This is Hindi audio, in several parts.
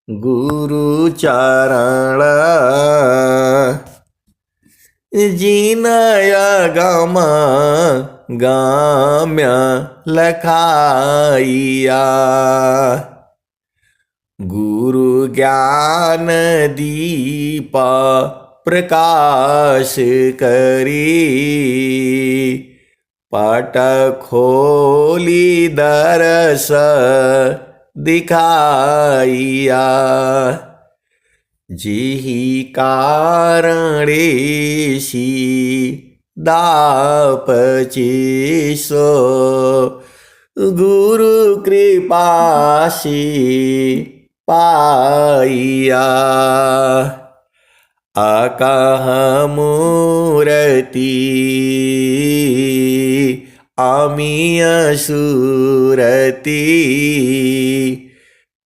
गुरु चरण जिनय गम गाम्य लखाइया। गुरु ज्ञान दीप प्रकाश करी पट खोली दरस दिखाइया। जिहि कारणेशी दापचिसो गुरु कृपासी पाइया। अकह मूरति अमीय सुरति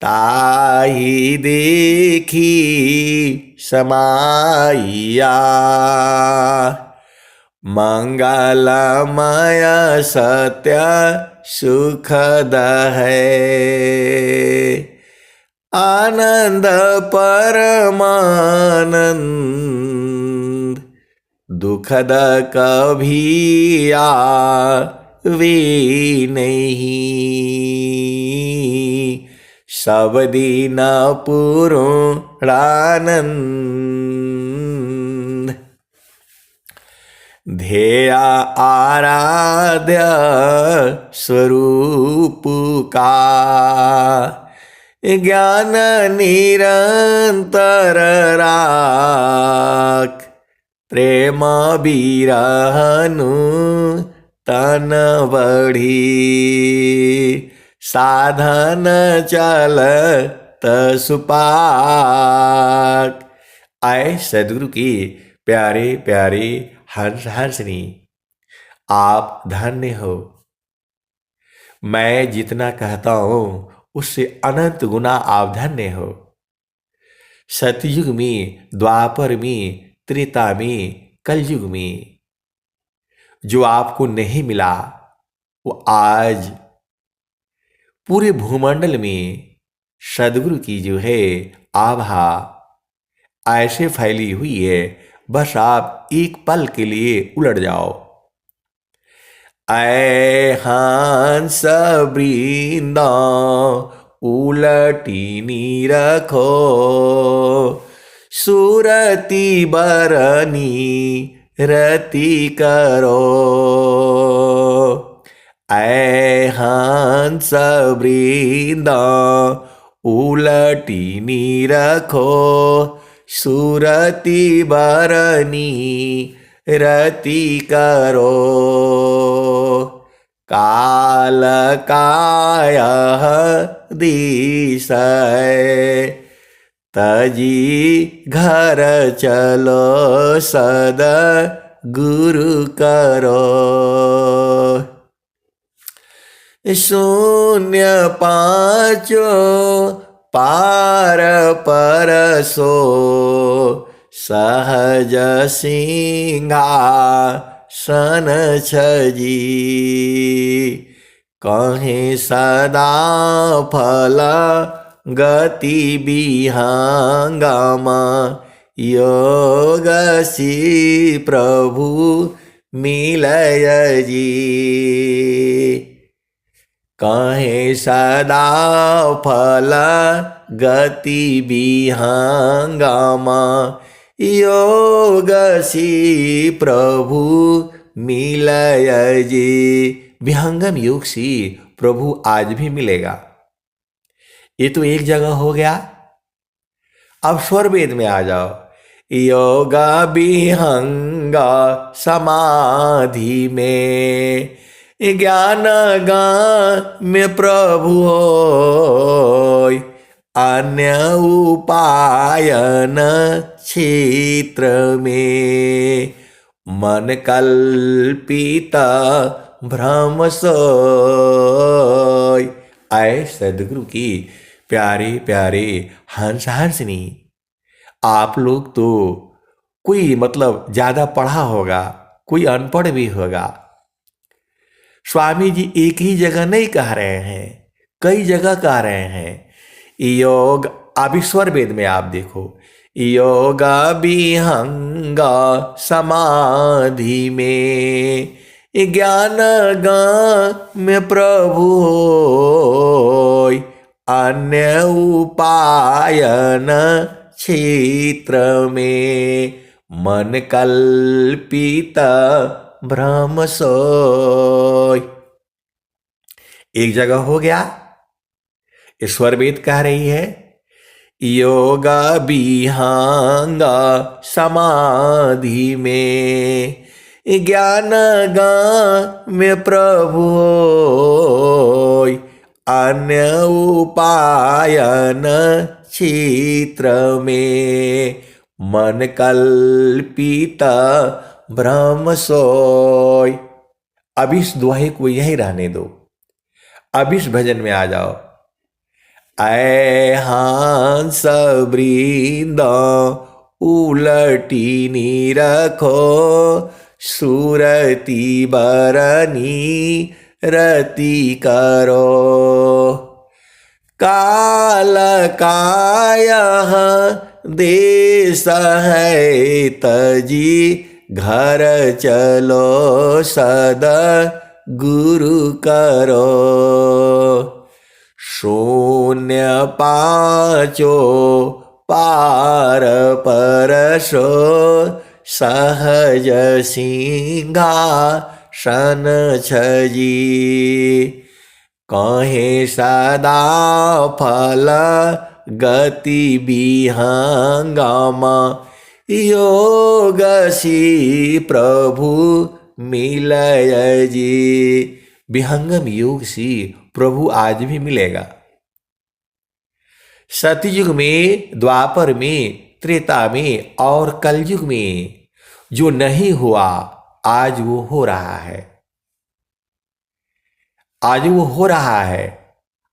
ताहि देखी समाइया। मंगलमय सत्य सुखद है आनंद परमानंद दुखद कभी आवे नहीं। सब दिन पूर्णानंद ध्येय आराध्य स्वरूप का ज्ञान निरंतर राख। प्रेम बिरहनु तन बढ़ी साधन चलत सुपाक। आए सदगुरु की प्यारे प्यारे हंस हंसनी, आप धन्य हो। मैं जितना कहता हूं उससे अनंत गुना आप धन्य हो। सतयुग में, द्वापर में, त्रेता में, कलयुग में जो आपको नहीं मिला वो आज पूरे भूमंडल में सदगुरु की जो है आभा ऐसे फैली हुई है, बस आप एक पल के लिए उलट जाओ। ऐ हंस वृंद उलटी रखो सुरति बरनी रति करो। ऐ हंस वृंद उलटी रखो सुरति बरनी रति करो। काल काय दिशय तजी घर चलो सद गुरु करो। शून्य पाँचो पार परसो सहज सिंहासन छजी। कहे सदा फल गति विहंगम योग सी प्रभु मिलय जी। कहे सदा फल गति विहंगम योग सी प्रभु मिलय जी। विहंगम योग सी प्रभु आज भी मिलेगा। ये तो एक जगह हो गया। अब स्वर वेद में आ जाओ। योग विहंग समाधि में ज्ञान गाम्य प्रभु होय। अन्य उपायन क्षेत्र में मन कल्पित भ्रम सोय। आए सदगुरु की प्यारे प्यारे हंस हंसनी, आप लोग तो कोई मतलब ज्यादा पढ़ा होगा, कोई अनपढ़ भी होगा। स्वामी जी एक ही जगह नहीं कह रहे हैं, कई जगह कह रहे हैं योग, अभी स्वर वेद में आप देखो, योग विहंग समाधि में, ज्ञान में प्रभु होय, अन्य उपायन क्षेत्र में, मन कल्पित भ्रम सोय। एक जगह हो गया, ईश्वर वेद कह रही है योग विहंग समाधि में, ज्ञान में प्रभु होय, अन्य उपायन क्षेत्र में, मन कल्पित भ्रम सोय। अब इस दोहे को यही रहने दो, अब इस भजन में आ जाओ। ऐ हंस वृंद उलटी निरखो, सुरति बरनी रति करो, काल काय देश है तजी, घर चलो सद गुरु करो, शून्य पांचो पार परशो, सहज सिंहासन छजी, कहे सदा फल गति विहंगम, योग सी प्रभु मिलय जी। विहंगम योग सी प्रभु आज भी मिलेगा। सतयुग में, द्वापर में, त्रेता में और कलयुग में जो नहीं हुआ आज वो हो रहा है, आज वो हो रहा है।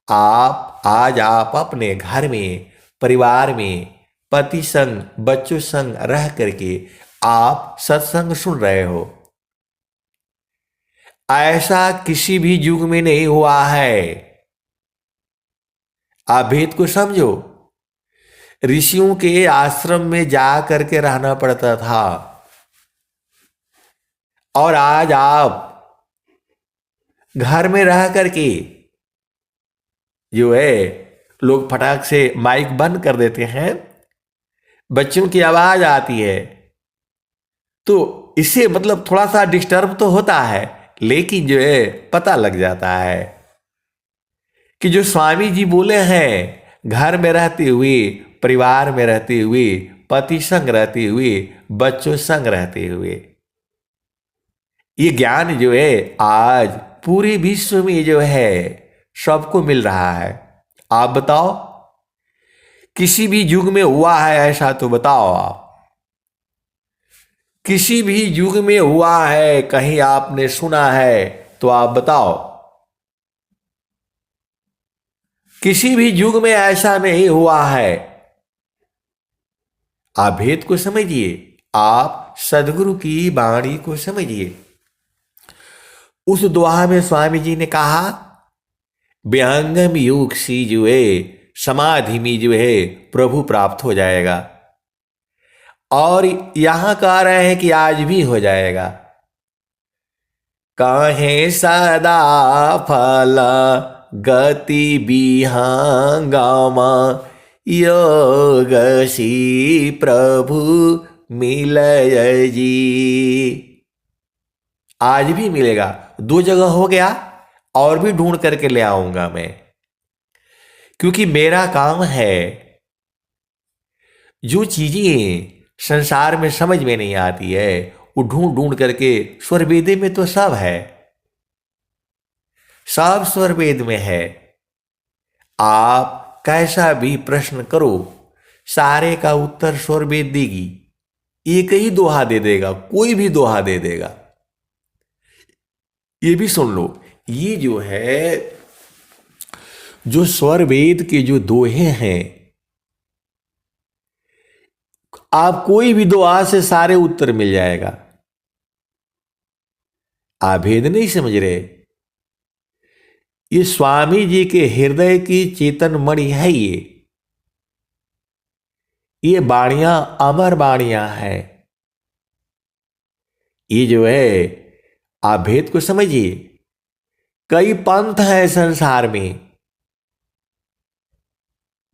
आज आप अपने घर में, परिवार में, पति संग, बच्चों संग रह करके आप सत्संग सुन रहे हो। ऐसा किसी भी युग में नहीं हुआ है। आप भेद को समझो। ऋषियों के आश्रम में जा करके रहना पड़ता था, और आज आप घर में रह करके जो है, लोग फटाक से माइक बंद कर देते हैं, बच्चों की आवाज आती है, तो इससे मतलब थोड़ा सा डिस्टर्ब तो होता है, लेकिन जो है पता लग जाता है कि जो स्वामी जी बोले हैं, घर में रहते हुए, परिवार में रहते हुए, पति संग रहते हुए, बच्चों संग रहते हुए, ये ज्ञान जो है आज पूरे विश्व में जो है सबको मिल रहा है। आप बताओ, किसी भी युग में हुआ है ऐसा? तो बताओ आप, किसी भी युग में हुआ है, कहीं आपने सुना है तो आप बताओ। किसी भी युग में ऐसा नहीं हुआ है। आप भेद को समझिए, आप सदगुरु की वाणी को समझिए। उस दोहा में स्वामी जी ने कहा, विहंगम योग सी जो है समाधि में जो है प्रभु प्राप्त हो जाएगा, और यहां कह रहे हैं कि आज भी हो जाएगा। कहे सदा फल गति विहंगम, योग सी प्रभु मिलय जी। आज भी मिलेगा। 2 जगह हो गया, और भी ढूंढ करके ले आऊंगा मैं, क्योंकि मेरा काम है जो चीजें संसार में समझ में नहीं आती है वो ढूंढ ढूंढ करके, स्वर वेद में तो सब है, सब स्वर वेद में है। आप कैसा भी प्रश्न करो, सारे का उत्तर स्वर वेद देगी। एक ही दोहा दे देगा, कोई भी दोहा दे देगा। ये भी सुन लो, ये जो है, जो स्वर वेद के जो दोहे हैं, आप कोई भी दुआ से सारे उत्तर मिल जाएगा। आप भेद नहीं समझ रहे। ये स्वामी जी के हृदय की चेतन मणि है ये। ये वाणियां अमर वाणियां हैं। ये जो है, आप भेद को समझिए। कई पंथ है संसार में,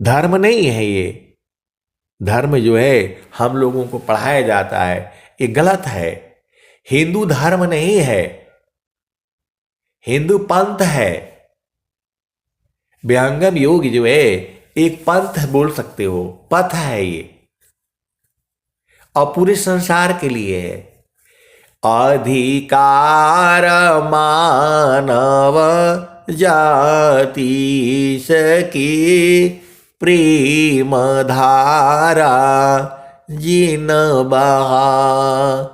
धर्म नहीं है ये। धर्म जो है हम लोगों को पढ़ाया जाता है, ये गलत है। हिंदू धर्म नहीं है, हिंदू पंथ है। विहंगम योग जो है एक पंथ बोल सकते हो, पथ है ये, और पूरे संसार के लिए है। अधिकार मानव जाति सकी प्रेम धारा जिन बहा।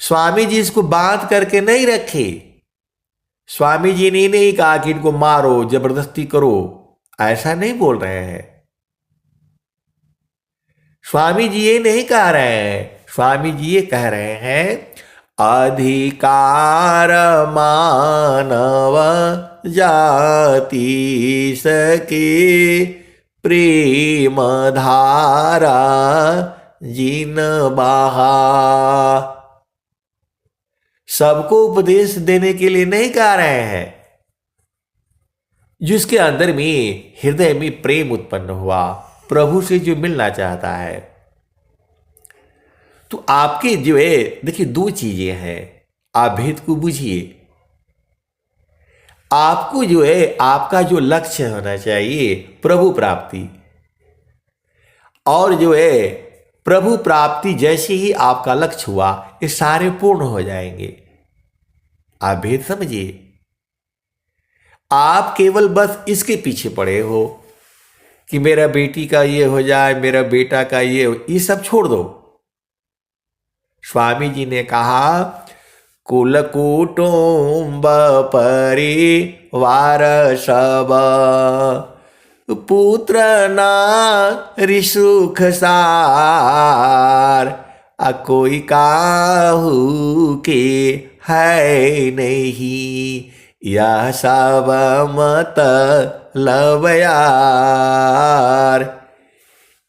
स्वामी जी इसको बांध करके नहीं रखे। स्वामी जी ने नहीं कहा कि इनको मारो, जबरदस्ती करो, ऐसा नहीं बोल रहे हैं। स्वामी जी ये नहीं कह रहे हैं। स्वामी जी ये कह रहे हैं, अधिकार मानव जाति सके प्रेम धारा जिन बहा। सबको उपदेश देने के लिए नहीं कह रहे हैं। जिसके अंदर में हृदय में प्रेम उत्पन्न हुआ, प्रभु से जो मिलना चाहता है, तो आपके जो है, देखिए दो चीजें हैं, आप भेद को बुझिए। आपको जो है, आपका जो लक्ष्य होना चाहिए प्रभु प्राप्ति, और जो है प्रभु प्राप्ति जैसे ही आपका लक्ष्य हुआ, ये सारे पूर्ण हो जाएंगे। आप भेद समझिए। आप केवल बस इसके पीछे पड़े हो कि मेरा बेटी का ये हो जाए, मेरा बेटा का ये सब छोड़ दो। स्वामी जी ने कहा, कुल कुटुंब परिवार सब पुत्र नारी सुख सार, कोई काहू के है नहीं, यह सब मत लब यार।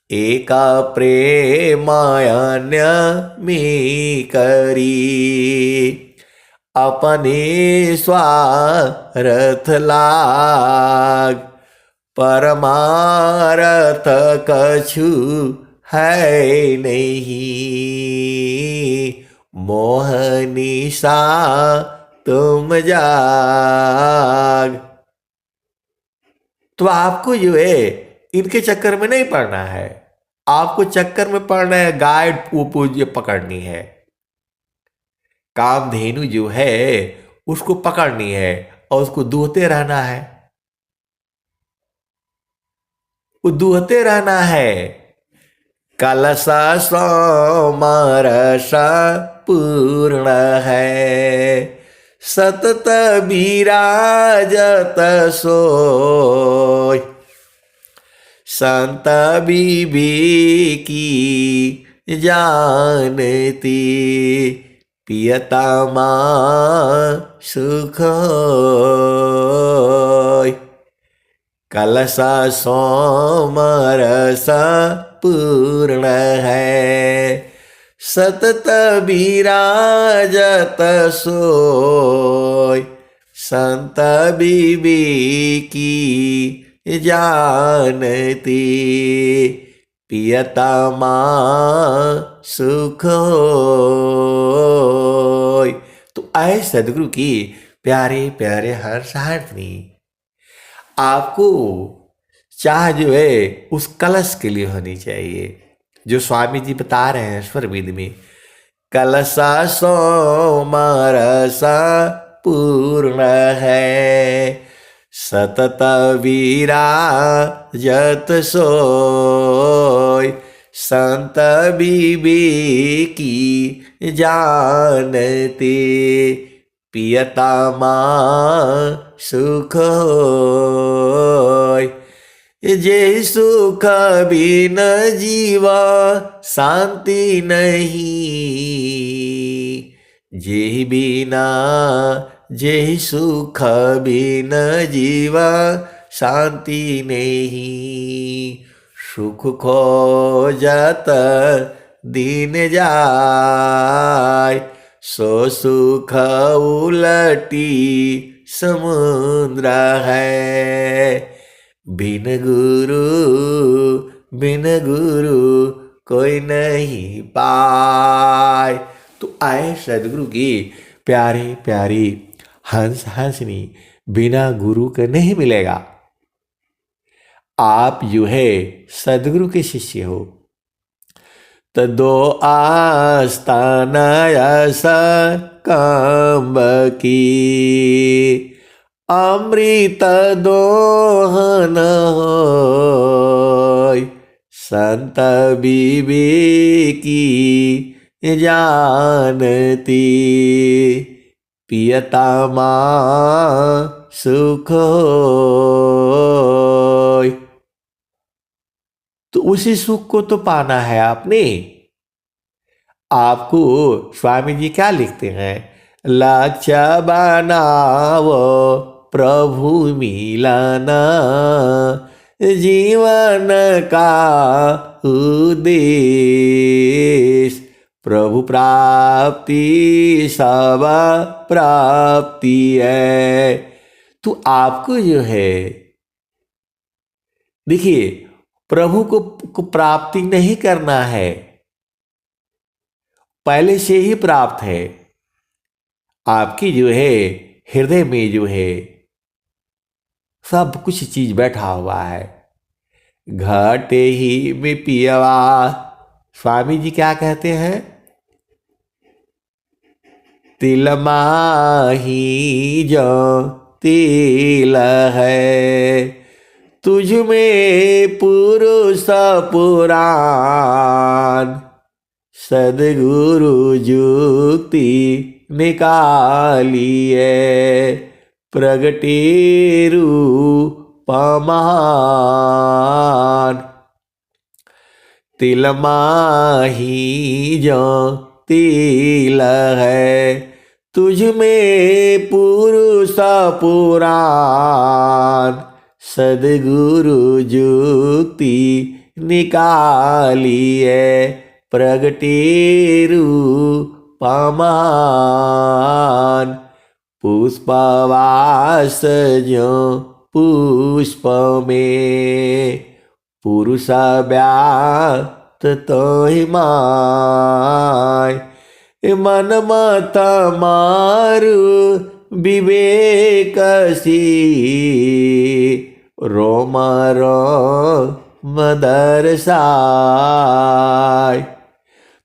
एक प्रेम अन्य में करी, अपने स्वार्थ लाग, परमारथ कछु है नहीं, मोह निशा तुम जाग। तो आपको जो है इनके चक्कर में नहीं पड़ना है। आपको चक्कर में पड़ना है, गाय पूज्य पकड़नी है, कामधेनु जो है उसको पकड़नी है और उसको दूहते रहना है, वो दूहते रहना है। कलश सोमरस पूर्ण है, सतत विराजत सोय, संत विवेकी जानती, पियता मां सुख होय। कलश सोमरस पूर्ण है, सतत विराजत सोय, संत विवेकी जानती, पियता मां सुख होय। तो आए सदगुरु की प्यारे प्यारे हर्षार्थी, आपको चाह जो है उस कलश के लिए होनी चाहिए, जो स्वामी जी बता रहे हैं स्वर वेद में। कलश सोमरस पूर्ण है, सतत विराजत सोय, संत विवेकी जानते, पियता मां सुख होय। जे सुख बिन जीवा शांति नहीं, जे बिना जे सुख बिन जीवा शांति नहीं। सुख खोजत दीन जाय, सो सुख उलटी समुद्र है। बिन गुरु कोई नहीं पाए। तो आए सदगुरु की प्यारी प्यारी हंस हंसनी बिना गुरु के नहीं मिलेगा। आप जो है सदगुरु के शिष्य हो, तो दो आस्थाना ऐसा काम की, अमृत दोहन होय, संत विवेकी जानती, पियता मां सुख होय। तो उसी सुख को तो पाना है आपने। आपको स्वामी जी क्या लिखते हैं? लक्ष्य बनाओ प्रभु मिलाना, जीवन का उद्देश्य प्रभु प्राप्ति सब प्राप्ति है। तो आपको जो है देखिए, प्रभु को प्राप्ति नहीं करना है, पहले से ही प्राप्त है। आपकी जो है हृदय में जो है सब कुछ चीज बैठा हुआ है। घटे ही में पियवा, स्वामी जी क्या कहते हैं? तिल माही जो तिल है, तुझ में पुरुष पुराण, सदगुरु जुक्ति निकालिए, प्रगटे रूपमान। तिल माही जो तिल है, तुझ में पुरुष पुराण, सदगुरु जुक्ति निकालिए, प्रगटे रूपमान। पुष्पवास जो पुष्प में, पुरुष व्याप्त तो माय, मन मत मारु विवेक सी, रोम रोम दर्शाय।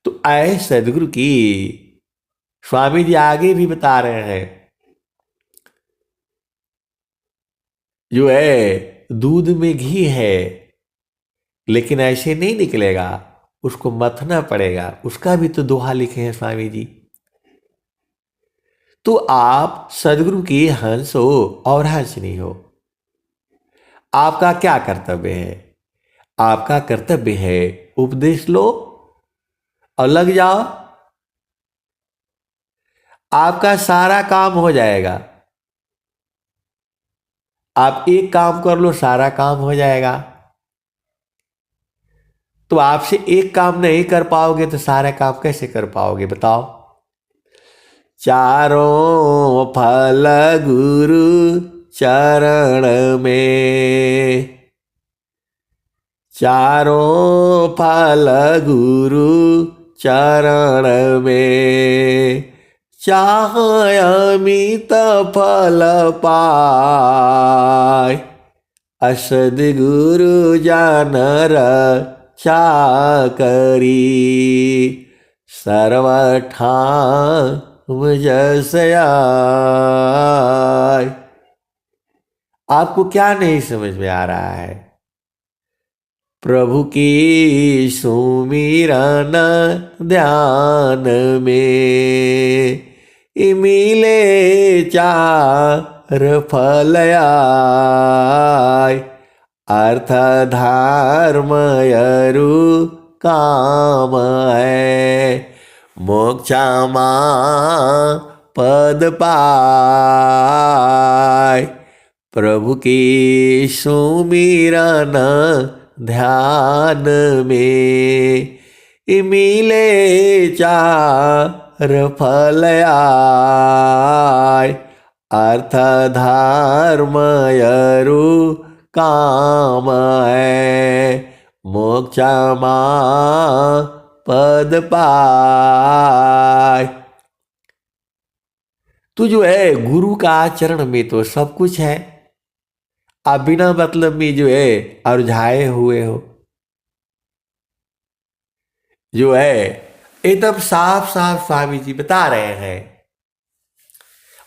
तो ऐ सदगुरु की स्वामी जी आगे भी बता रहे हैं, जो है दूध में घी है लेकिन ऐसे नहीं निकलेगा, उसको मथना पड़ेगा। उसका भी तो दोहा लिखे हैं स्वामी जी। तो आप सदगुरु की हंस हो और हंसनी हो। आपका क्या कर्तव्य है? आपका कर्तव्य है उपदेश लो और लग जाओ, आपका सारा काम हो जाएगा। आप एक काम कर लो, सारा काम हो जाएगा। तो आपसे एक काम नहीं कर पाओगे तो सारा काम कैसे कर पाओगे बताओ? चारों फल गुरु चरण में, चारों फल गुरु चरण में, चाह अमित फल पाय, असद गुरु जानर चाकरी, सर्वठाम जसयाय। आपको क्या नहीं समझ में आ रहा है? प्रभु की सुमिरन ध्यान में, मिले चार फल आय, अर्थ धर्म अरु काम है, मोक्षा पद पाय। प्रभु की सुमिरन ध्यान में, मिले चार फल आय, अर्थ धर्म यरु काम है, मोक्ष पद पाय। तो जो है गुरु का आचरण में तो सब कुछ है, आप बिना मतलब में जो है उलझाए हुए हो। जो है एकदम साफ साफ स्वामी जी बता रहे हैं,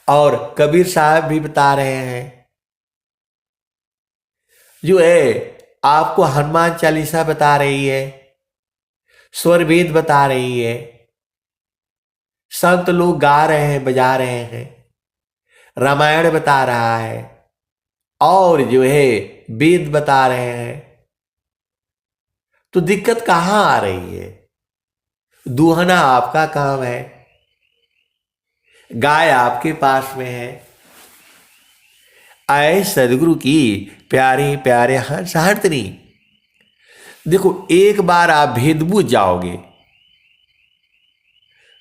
और कबीर साहब भी बता रहे हैं। जो है आपको हनुमान चालीसा बता रही है, स्वर वेद बता रही है, संत लोग गा रहे हैं, बजा रहे हैं, रामायण बता रहा है, और जो है वेद बता रहे हैं। तो दिक्कत कहां आ रही है? दूहना आपका काम है, गाय आपके पास में है। आए सदगुरु की प्यारे प्यारे हंसहर्तनी, देखो एक बार आप भेद बूझ जाओगे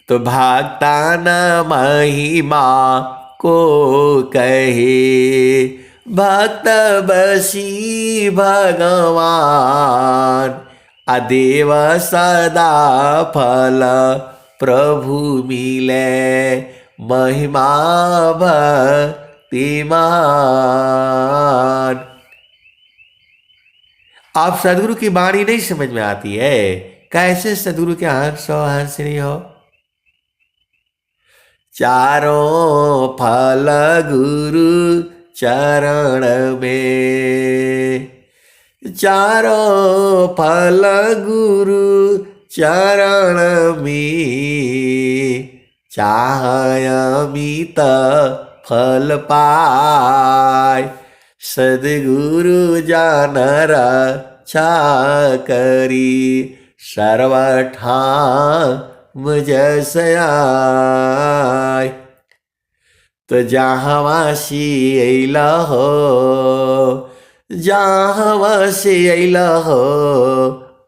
तो भक्तान महिमा को कहे, भक्त बसी भगवान, अदेव सदा फल प्रभु मिले, महिमा भक्तिमान। आप सदगुरु की वाणी नहीं समझ में आती है, कैसे सदगुरु के हंस हो हंसनी हो। चारों फल गुरु चरण में, चारों फल गुरु चरण में, चाहय अमित फल पाय, सदगुरु जान रक्षा करी, सर्वठाम जसयाय। तो जहाँ से अइला हो, जहाँ से अइला हो,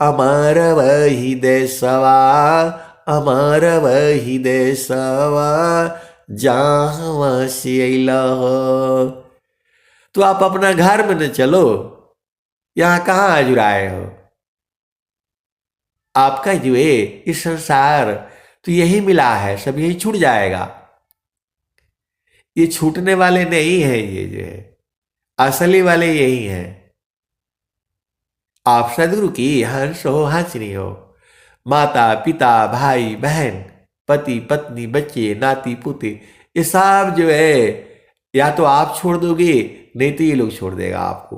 अमर वही देशवा, अमर वही देशवा, जहाँ से अइला हो। तो आप अपना घर में न चलो, यहाँ कहाँ अजुराए हो। आपका जो है इस संसार तो यही मिला है, सब यही छूट जाएगा। ये छूटने वाले नहीं है, ये जो है असली वाले यही हैं। आप सदगुरु की हंस हो हंसनी हो, माता पिता भाई बहन, पति पत्नी बच्चे नाती पोते, ये सब जो है या तो आप छोड़ दोगे, नहीं तो ये लोग छोड़ देगा आपको।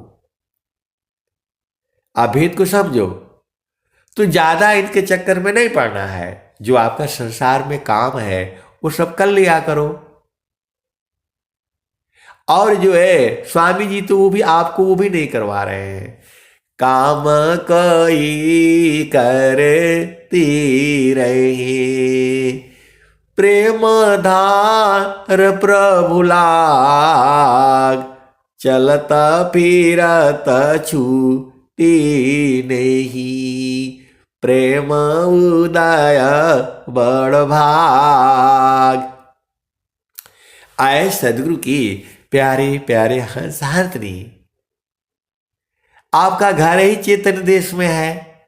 आप भेद को समझो, तो ज्यादा इनके चक्कर में नहीं पड़ना है। जो आपका संसार में काम है वो सब कर लिया करो। और जो है स्वामी जी तो वो भी आपको वो भी नहीं करवा रहे हैं। काम कई करती रही, प्रेम धार प्रभु लाग, चलता फिरत छूटी नहीं, प्रेम उदय बड़ भाग। आए सदगुरु की प्यारे प्यारे हंसहर्तनी, आपका घर ही चेतन देश में है,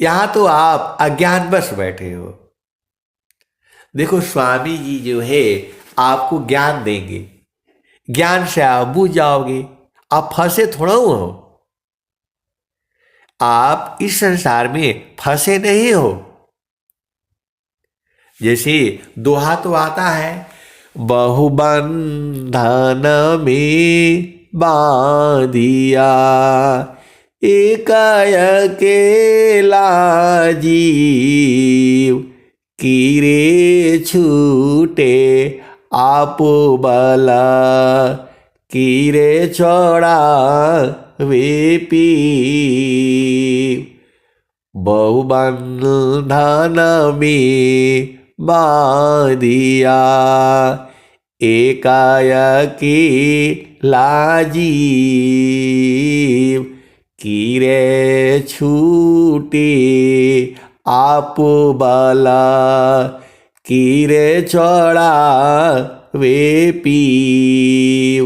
यहां तो आप अज्ञान बस बैठे हो। देखो स्वामी जी जो है आपको ज्ञान देंगे, ज्ञान से आप बूझ जाओगे, आप फंसे थोड़ा हो। आप इस संसार में फंसे नहीं हो। जैसे दोहा तो आता है, बहुबंधन में बांधिया, एक अकेला जीव, कीरे छूटे आपो बला, कीरे छोड़ा वे पीव। बहुबंधन में बांधिया, एकाएकी लाजीव, कीरे छूटी आप बाला, कीरे चौड़ा वे पीव।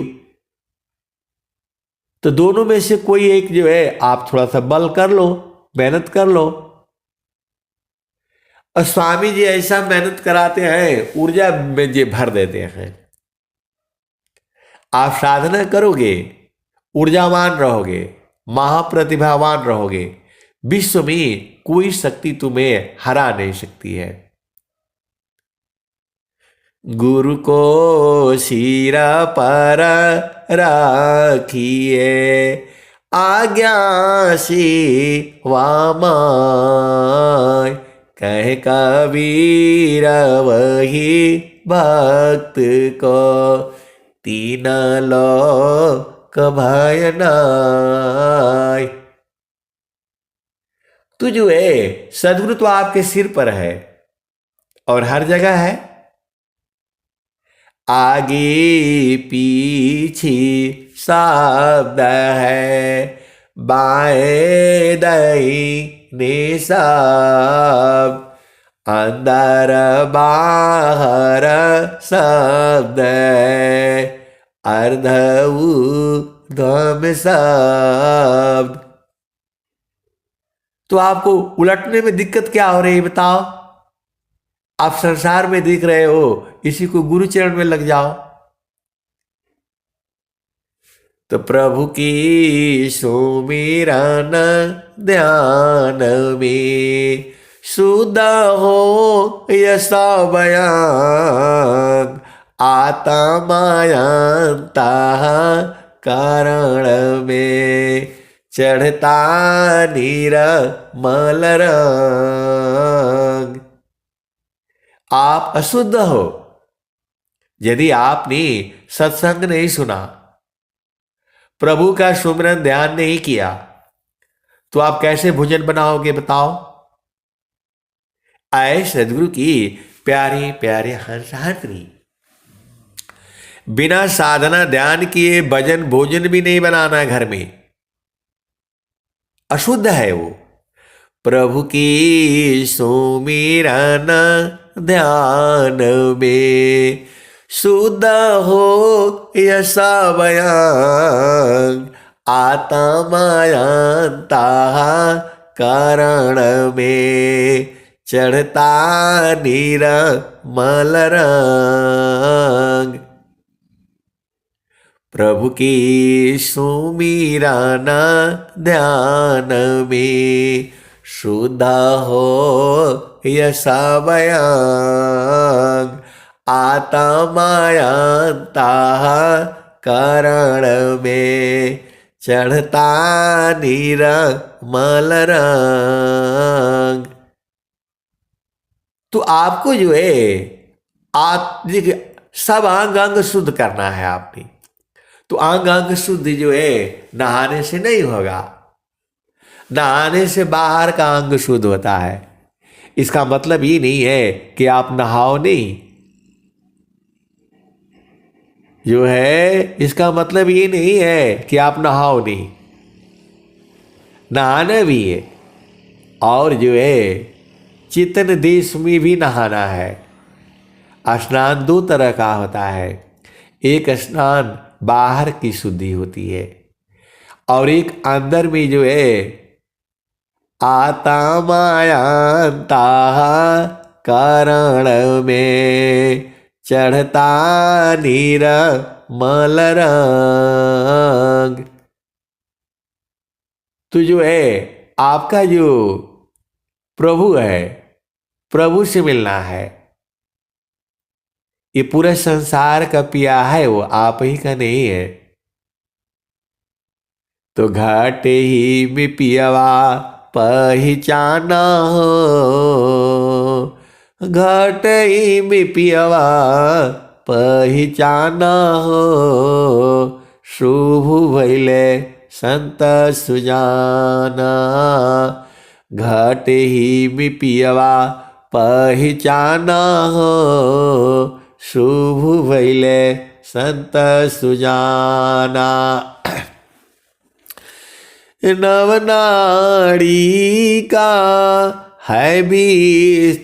तो दोनों में से कोई एक जो है आप थोड़ा सा बल कर लो, मेहनत कर लो। और स्वामी जी ऐसा मेहनत कराते हैं, ऊर्जा में जी भर देते हैं। आप साधना करोगे, ऊर्जावान रहोगे, महाप्रतिभावान रहोगे, विश्व में कोई शक्ति तुम्हें हरा नहीं सकती है। गुरु को सिरा पर राखिए, आज्ञा से वामाय, कह कबीर वही भक्त को, तीन लोक भय नाय। तू जो है सदगुरु तो आपके सिर पर है और हर जगह है। आगे पीछे शब्द है, बाएं दाहिने सब, अंदर बाहर शब्द है, अर्ध ऊर्ध्व शब्द। तो आपको उलटने में दिक्कत क्या हो रही है बताओ? आप संसार में दिख रहे हो, इसी को गुरु चरण में लग जाओ। तो प्रभु की सुमिरन ध्यान में, शुद्ध हो यश बयान, आत्मायंता कारण में, चढ़ता निर्मल रंग। आप अशुद्ध हो, यदि आपने सत्संग नहीं सुना, प्रभु का सुमिरन ध्यान नहीं किया, तो आप कैसे भोजन बनाओगे बताओ? आए सदगुरु की प्यारे प्यारे हंसात्री, बिना साधना ध्यान किए भजन भोजन भी नहीं बनाना घर में, अशुद्ध है वो। प्रभु की सुमिरन ध्यान में, शुद्ध हो यश बयान, आत्मायंता कारण में, चढ़ता निर्मल रंग। प्रभु की सुमिरन ध्यान में, शुद्ध हो यश बयान, आत्मायंता कारण में, चढ़ता निर्मल रंग। तो आपको जो है सब अंग अंग शुद्ध करना है आपने। तो अंग अंग शुद्ध जो है नहाने से नहीं होगा, नहाने से बाहर का अंग शुद्ध होता है। इसका मतलब ये नहीं है कि आप नहाओ नहीं, जो है इसका मतलब ये नहीं है कि आप नहाओ नहीं, नहाना भी है। और जो है चितन देश में भी नहाना है। स्नान दो तरह का होता है, एक स्नान बाहर की शुद्धि होती है और एक अंदर में जो है आत्मायंता कारण में, चढ़ता निर्मल रंग। तो जो है आपका जो प्रभु है, प्रभु से मिलना है। ये पूरा संसार का पिया है, वो आप ही का नहीं है। तो घाटे ही में पियवा पहचाना हो, घाटे ही में पियवा पहचाना हो, शुभ भैले संत सुजाना। घाटे ही में पियवा पहचाना हो, शुभ भैले संत सुजाना। नवनाड़ी का है विस्तारा,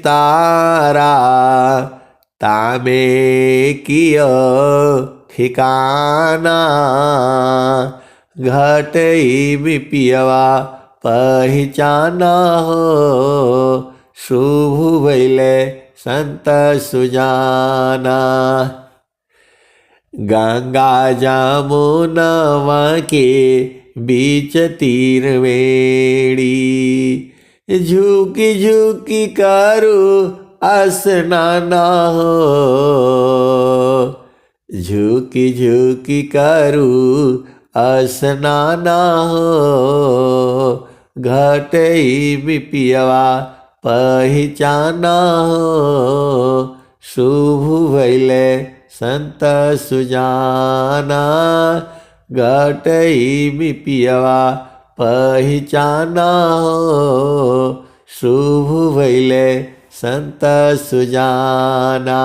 तामे कियो ठिकाना, घटई पियवा पहचाना हो, शुभ भैले संत सुजाना। गंगा जमुनवा के बीच तीर वेड़ी, झुकी झुकी करू स्नाना हो, झुकी झुकी करू स्नाना हो, घटई पियवा पहचाना हो, शुभ भैले संत सुजाना, घटई पियवा पहचाना हो, शुभ भैले संत सुजाना।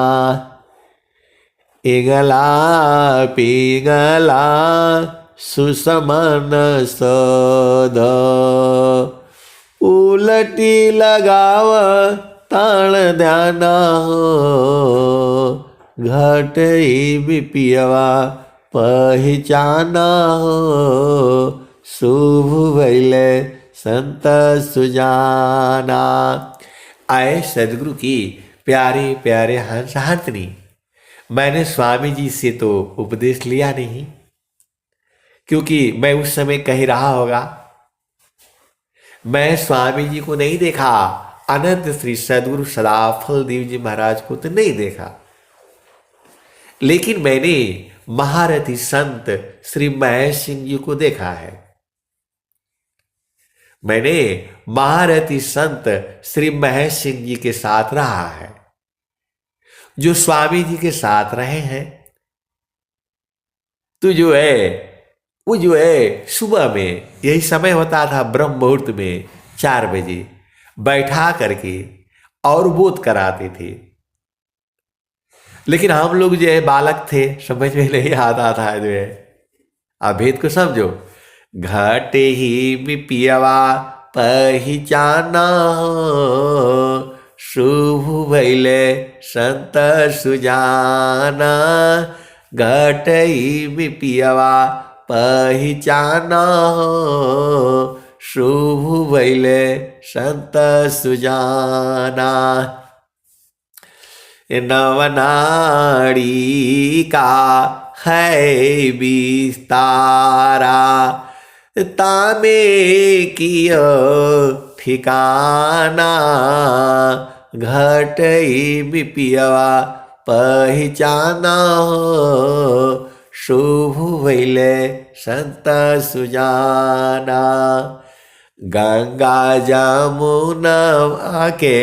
इगला पिगला सुसमन सद, उलटी लगाव ताण ध्याना हो, घटई पियवा पहचाना हो, शुभ भैले संत सुजाना। आए सदगुरु की प्यारे प्यारे हंस हंसनी, मैंने स्वामी जी से तो उपदेश लिया नहीं, क्योंकि मैं उस समय कह रहा होगा, मैं स्वामी जी को नहीं देखा, अनंत श्री सदगुरु सदाफल देव जी महाराज को तो नहीं देखा, लेकिन मैंने महारथी संत श्री महेश सिंह जी को देखा है। मैंने महारथी संत श्री महेश सिंह जी के साथ रहा है, जो स्वामी जी के साथ रहे हैं। तो जो है सुबह में यही समय होता था, ब्रह्म मुहूर्त में 4 बजे बैठा करके और बोध कराते थे। लेकिन हम लोग जो है बालक थे, समझ में नहीं आता था जो है। अब भेद को समझो, घटे ही पियवा पहचाना हो, शुभ भैले संत सुजाना, घटई पियवा पहचाना हो, शुभ भैले संत सुजाना। नवनाड़ी का है विस्तारा, तामे कियो ठिकाना, घटई पियवा पहचाना हो, शुभ भैले संत सुजाना। गंगा जमुना के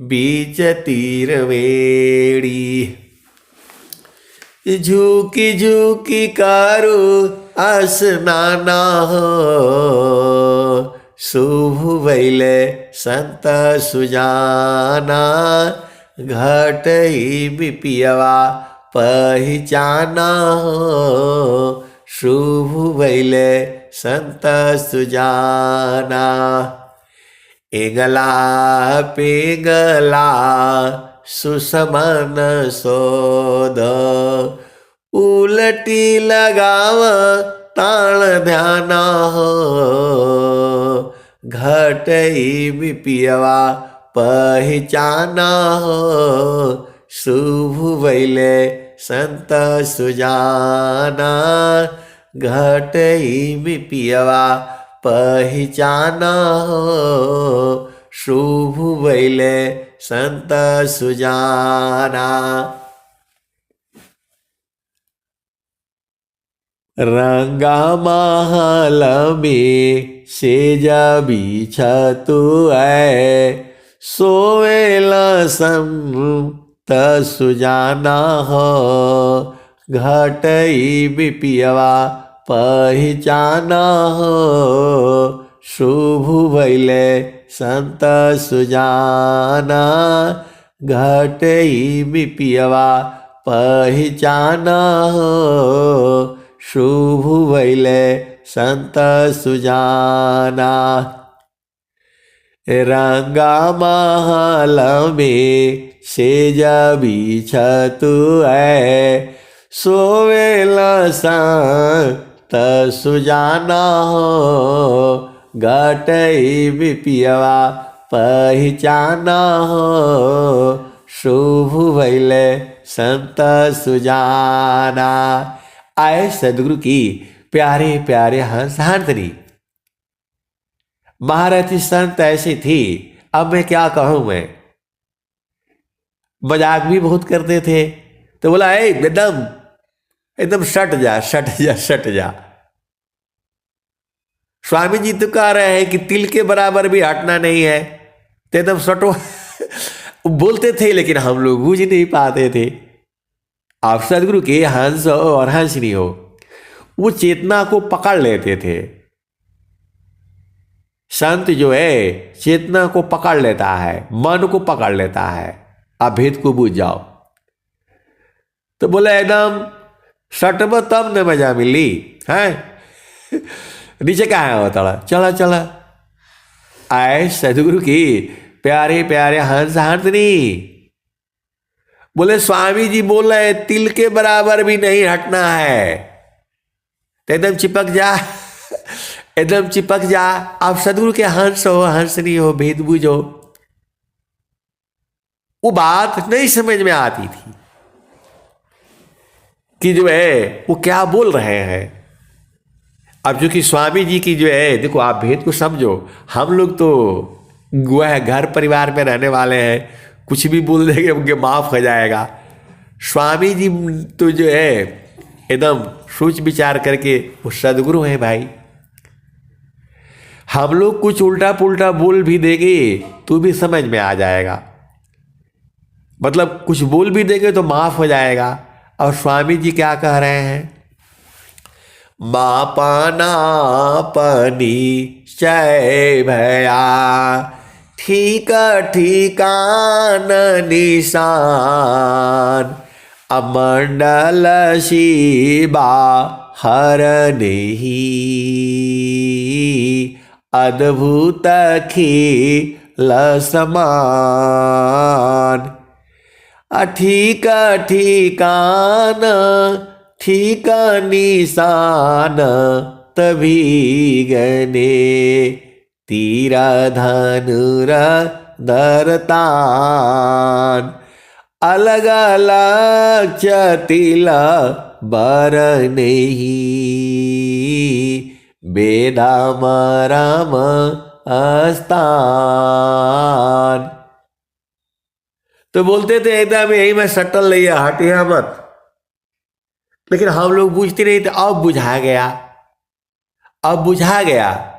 बीच तीर वेड़ी, झुकी झुकी करू स्नाना हो, शुभ भैले संत सुजाना, घटई पियवा पहचाना हो, शुभ भैले संत सुजाना। एगला पेगला सुसमन सोद, उलटी लगाव ताण ध्याना हो, घटई पियवा पहचाना हो, शुभ भैले संत सुजाना, घटई पियवा पहचाना हो, शुभ भैले संत सुजाना। रंगा महल में सेज बिछतु है, सोवेल संत सुजाना हो, घटई पियवा पहचाना हो, शुभ भैले संत सुजाना, घटई पियवा पहचाना हो, शुभ भैले संत सुजाना। रंगा महल में सेज बिछतु है, सोवेला संत सुजाना हो, घटई बिपियवा पहचाना हो, शुभ भैले संत सुजाना। आए सदगुरु की प्यारे प्यारे हंस हाथनी। महारथी संत ऐसी थी, अब मैं क्या कहूं मैं। मजाक भी बहुत करते थे, तो बोला एकदम एकदम सट जा सट जा सट जा। स्वामी जी तो कह रहे हैं कि तिल के बराबर भी हटना नहीं है, तो एकदम सटो। बोलते थे लेकिन हम लोग बूझ नहीं पाते थे। आप सदगुरु के हंस हो और हंसनी हो, वो चेतना को पकड़ लेते थे। संत जो है चेतना को पकड़ लेता है, मन को पकड़ लेता है। आप भेद को बूझ जाओ। तो बोले एकदम सटब तब न मजा मिली है। नीचे क्या है होता, चला चला। आए सदगुरु की प्यारे प्यारे हंस हाथनी। बोले स्वामी जी बोल रहे तिल के बराबर भी नहीं हटना है, तो एकदम चिपक जा, एकदम चिपक जा। आप सदगुरु के हंस हो हंसनी हो, भेद बूझो। वो बात नहीं समझ में आती थी कि जो है वो क्या बोल रहे हैं। अब जो कि स्वामी जी की जो है, देखो आप भेद को समझो। हम लोग तो वह घर परिवार में रहने वाले हैं, कुछ भी बोल देंगे उनके माफ हो जाएगा। स्वामी जी तो जो है एकदम सोच विचार करके वो सदगुरु है भाई। हम लोग कुछ उल्टा पुल्टा बोल भी देंगे तो भी समझ में आ जाएगा, मतलब कुछ बोल भी देंगे तो माफ हो जाएगा। और स्वामी जी क्या कह रहे हैं, मापाना पनी चय भया, ठीक ठिकान निशान, अमंडल शिबा हर नहीं, अद्भुत खिल समान। ठीक ठिकान ठीक निशान, तभी गने तीरा धनुर धरतान। अलग अलग चतिला बर नहीं, बेदा मरम अस्तान। तो बोलते थे एकदम यही में सटल लिया, हटिया मत। लेकिन हम लोग बूझते नहीं थे। अब बुझा गया, अब बुझा गया।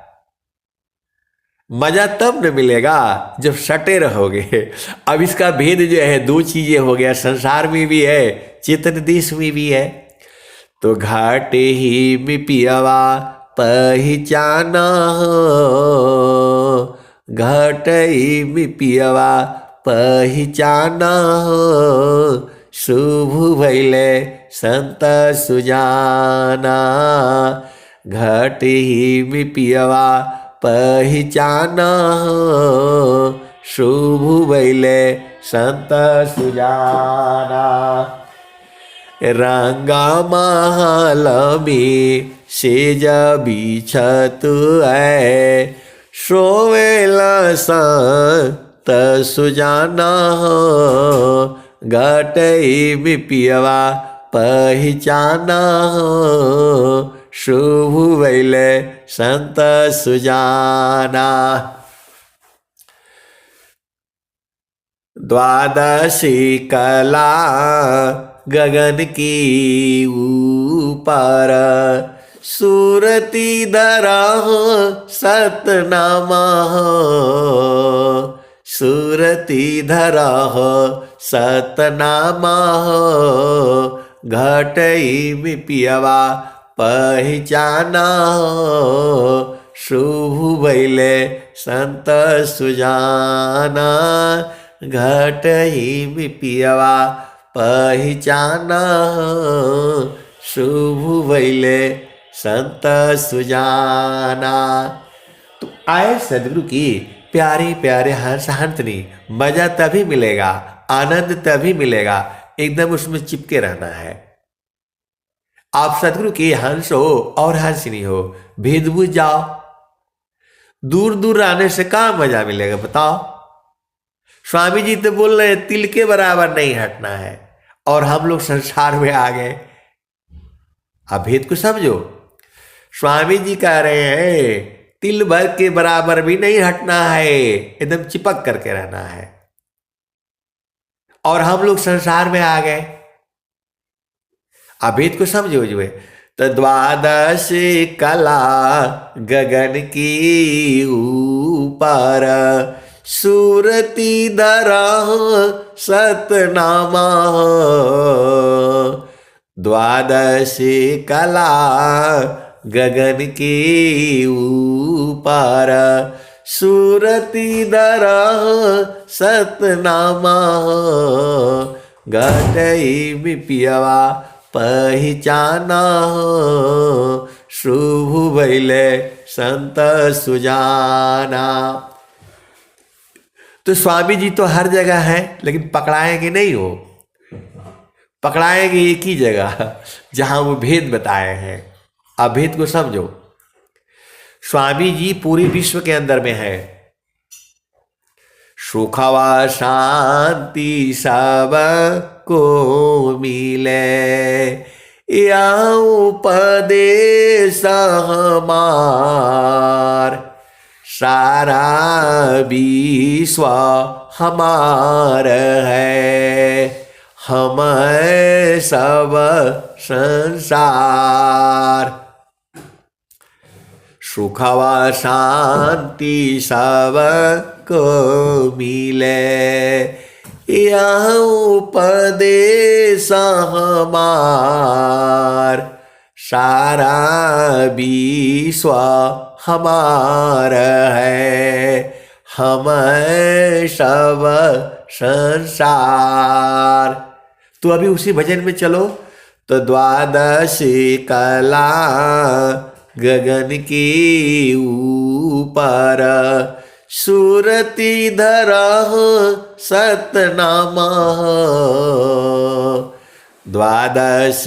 मजा तब न मिलेगा जब सटे रहोगे। अब इसका भेद जो है दो चीजें हो गया, संसार में भी है, चेतन देश में भी है। तो घाटे ही में पियवा पहचाना हो, घाटे ही में पियवा पहचाना हो, शुभ भैले संत सुजाना। घट ही में पियवा पहचाना हो, शुभ भैले संत सुजाना। रंगा महल में सेज बिछतु है, सोवेला संत सुजाना हो, घटई में पियवा पहचाना हो, शुभ भैले संत सुजाना। द्वादशी कला गगन की ऊपर, सूरती धरा सतनामा हो, सूरती धरा सतनामा हो, घटई में पियवा पहचाना हो, शुभ भैले संत सुजाना। घटई में पियवा पहचाना हो, शुभ भैले संत सुजाना। तो आए सदगुरु की प्यारे प्यारे हंस हंसनी, मजा तभी मिलेगा, आनंद तभी मिलेगा, एकदम उसमें चिपके रहना है। आप सदगुरु की हंस हो और हंसनी हो, भेद बुझ जाओ, दूर दूर रहने से कहाँ मजा मिलेगा बताओ। स्वामी जी तो बोल रहे तिल के बराबर नहीं हटना है, और हम लोग संसार में आ गए। आप भेद को समझो। स्वामी जी कह रहे हैं तिल भर के बराबर भी नहीं हटना है, एकदम चिपक करके रहना है, और हम लोग संसार में आ गए। आप भेद को समझो जो है। तो द्वादश कला गगन की ऊपर, सूरती धरा सतनामा। द्वादश कला गगन के ऊपर, सूरती धरा सतनामा। घटई में पियवा पहचाना, शुभ भैले संत सुजाना। तो स्वामी जी तो हर जगह है, लेकिन पकड़ाएंगे नहीं हो, पकड़ाएंगे एक ही जगह जहां वो भेद बताए हैं। अब भेद को समझो। स्वामी जी पूरे विश्व के अंदर में है। सुखवा शांति सब को मिले, या उपदेश हमार, सारा विश्व हमार है, हम सब संसार। सुखवा शांति सब को मिले, यह उपदेश हमार, सारा विश्व हमार है, हम सब संसार। तो अभी उसी भजन में चलो। तो द्वादश कला गगन के ऊपर, सूरती धरा सतनामा। द्वादश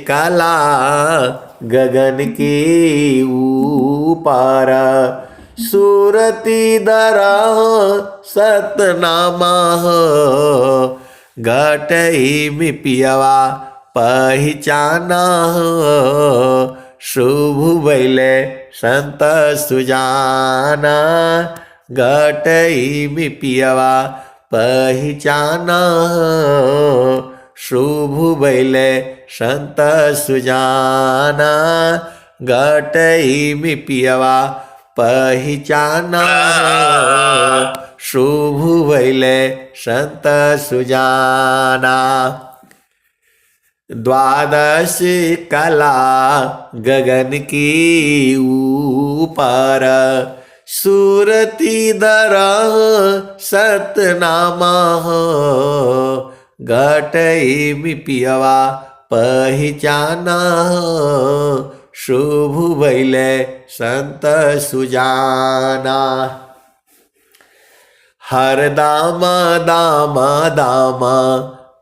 कला गगन के ऊपर, सूरती धरा सतनामा। घटई में पियवा पहचाना, शुभ भैले संत सुजाना। घटई में पियवा पहचाना, शुभ भैले संत सुजाना। घटई में पियवा पहचाना, शुभ भैले संत सुजाना। द्वादश कला गगन की ऊपर, सूरती धरा सतनामा। घटई में पियवा पहचाना, शुभ भैले संत सुजाना। हर दामा दामा दामा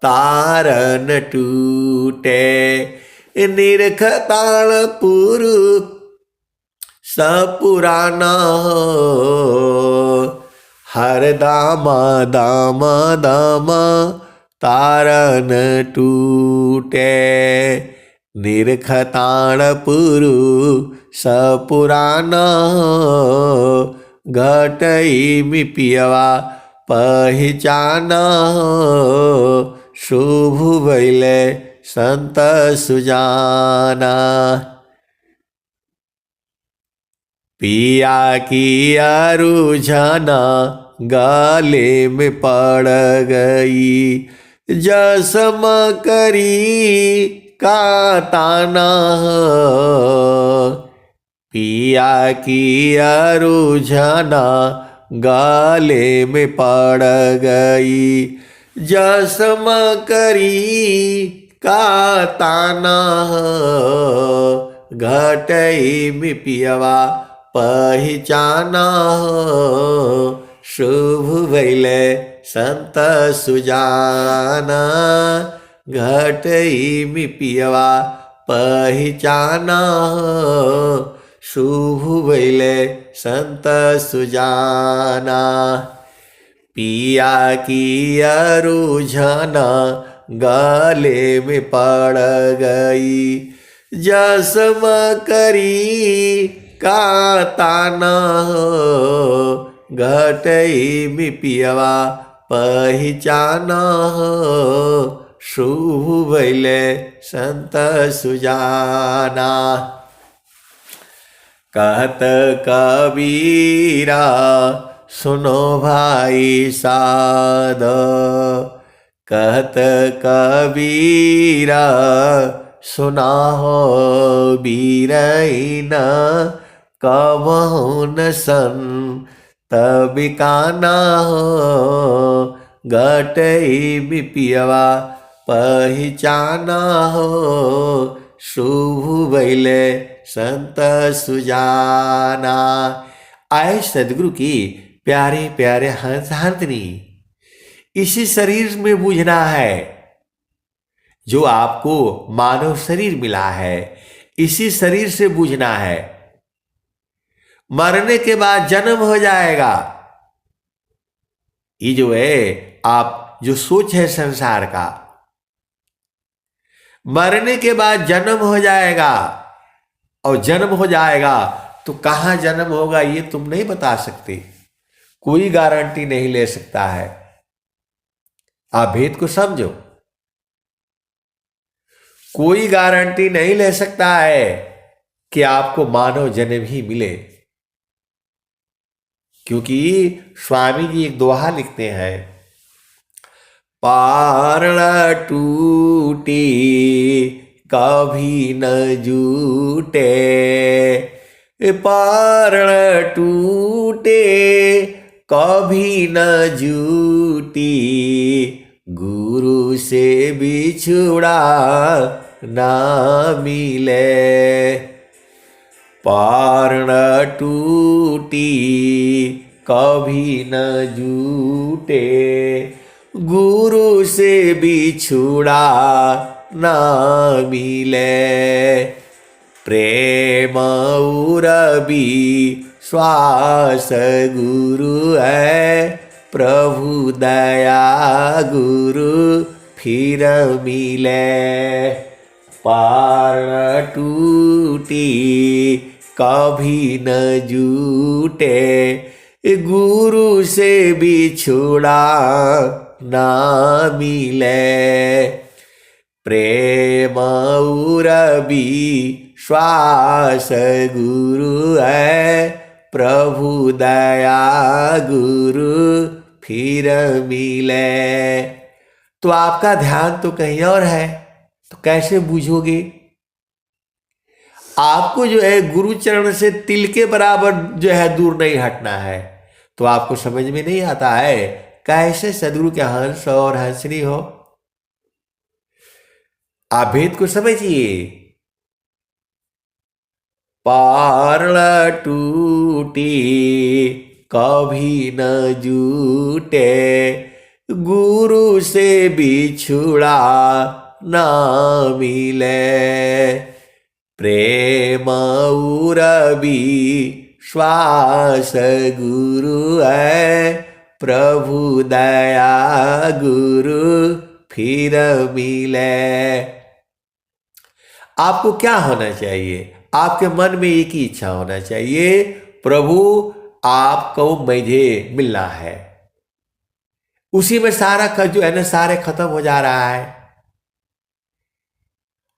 तारन टूटे, निरख तालपुर सपुराना। हर दामा दामा दामा तारन टूटे, निरख तालपुर सपुराना। घटई में पियवा पहचाना, शुभ भैले संत सुजाना। पिया की रुझाना गाले में पड़ गई, जसम करी का ताना। पिया की रुझाना गाले में पड़ गई, जसम करी का ताना। घटई में पियवा पहचाना हो, शुभ भैले संत सुजाना। घटई में पियवा पहचाना हो, शुभ भैले संत सुजाना। पिया की अरुझन गले में पड़ गई, जस मकरी का ताना हो, घटई में पियवा पहचाना हो, शुभ भैले संत सुजाना। कहत कबीरा सुनो भाई साध, कहत कबीरा सुना हो बीरई न कबहु न सन तबिकाना हो, घटई में पियवा पहचाना हो, शुभ भैले संत सुजाना। आए सदगुरु की प्यारे प्यारे हंस हंसनी, इसी शरीर में बूझना है जो आपको मानव शरीर मिला है, इसी शरीर से बूझना है। मरने के बाद जन्म हो जाएगा। ये जो है आप जो सोच है संसार का, मरने के बाद जन्म हो जाएगा, और जन्म हो जाएगा तो कहां जन्म होगा ये तुम नहीं बता सकते, कोई गारंटी नहीं ले सकता है। आप भेद को समझो, कोई गारंटी नहीं ले सकता है कि आपको मानव जन्म ही मिले, क्योंकि स्वामी जी एक दोहा लिखते हैं, पारण टूटी कभी न जूटे, पारण टूटे कभी न जूटी, गुरु से बिछुड़ा ना मिले। पारण टूटी कभी न जूटे, गुरु से बिछुड़ा ना मिले। प्रेम उरबी श्वास गुरु है, प्रभु दया गुरु फिर मिले। पारण टूटी कभी न जूटे, गुरु से बिछुड़ा ना मिले। प्रेम उरबी श्वास गुरु है, प्रभु दया गुरु फिर मिले। तो आपका ध्यान तो कहीं और है, तो कैसे बूझोगे? आपको जो है गुरु चरण से तिल के बराबर जो है दूर नहीं हटना है, तो आपको समझ में नहीं आता है कैसे सदगुरु के हंस और हंसनी हो। आप भेद को समझिए। पारण टूटी कभी न जूटे, गुरु से बिछुड़ा ना मिले। प्रेम उरबी श्वास गुरु है, प्रभु दया गुरु फिर मिले। आपको क्या होना चाहिए? आपके मन में एक ही इच्छा होना चाहिए, प्रभु आपको मुझे मिलना है। उसी में सारा जो है ना सारे खत्म हो जा रहा है।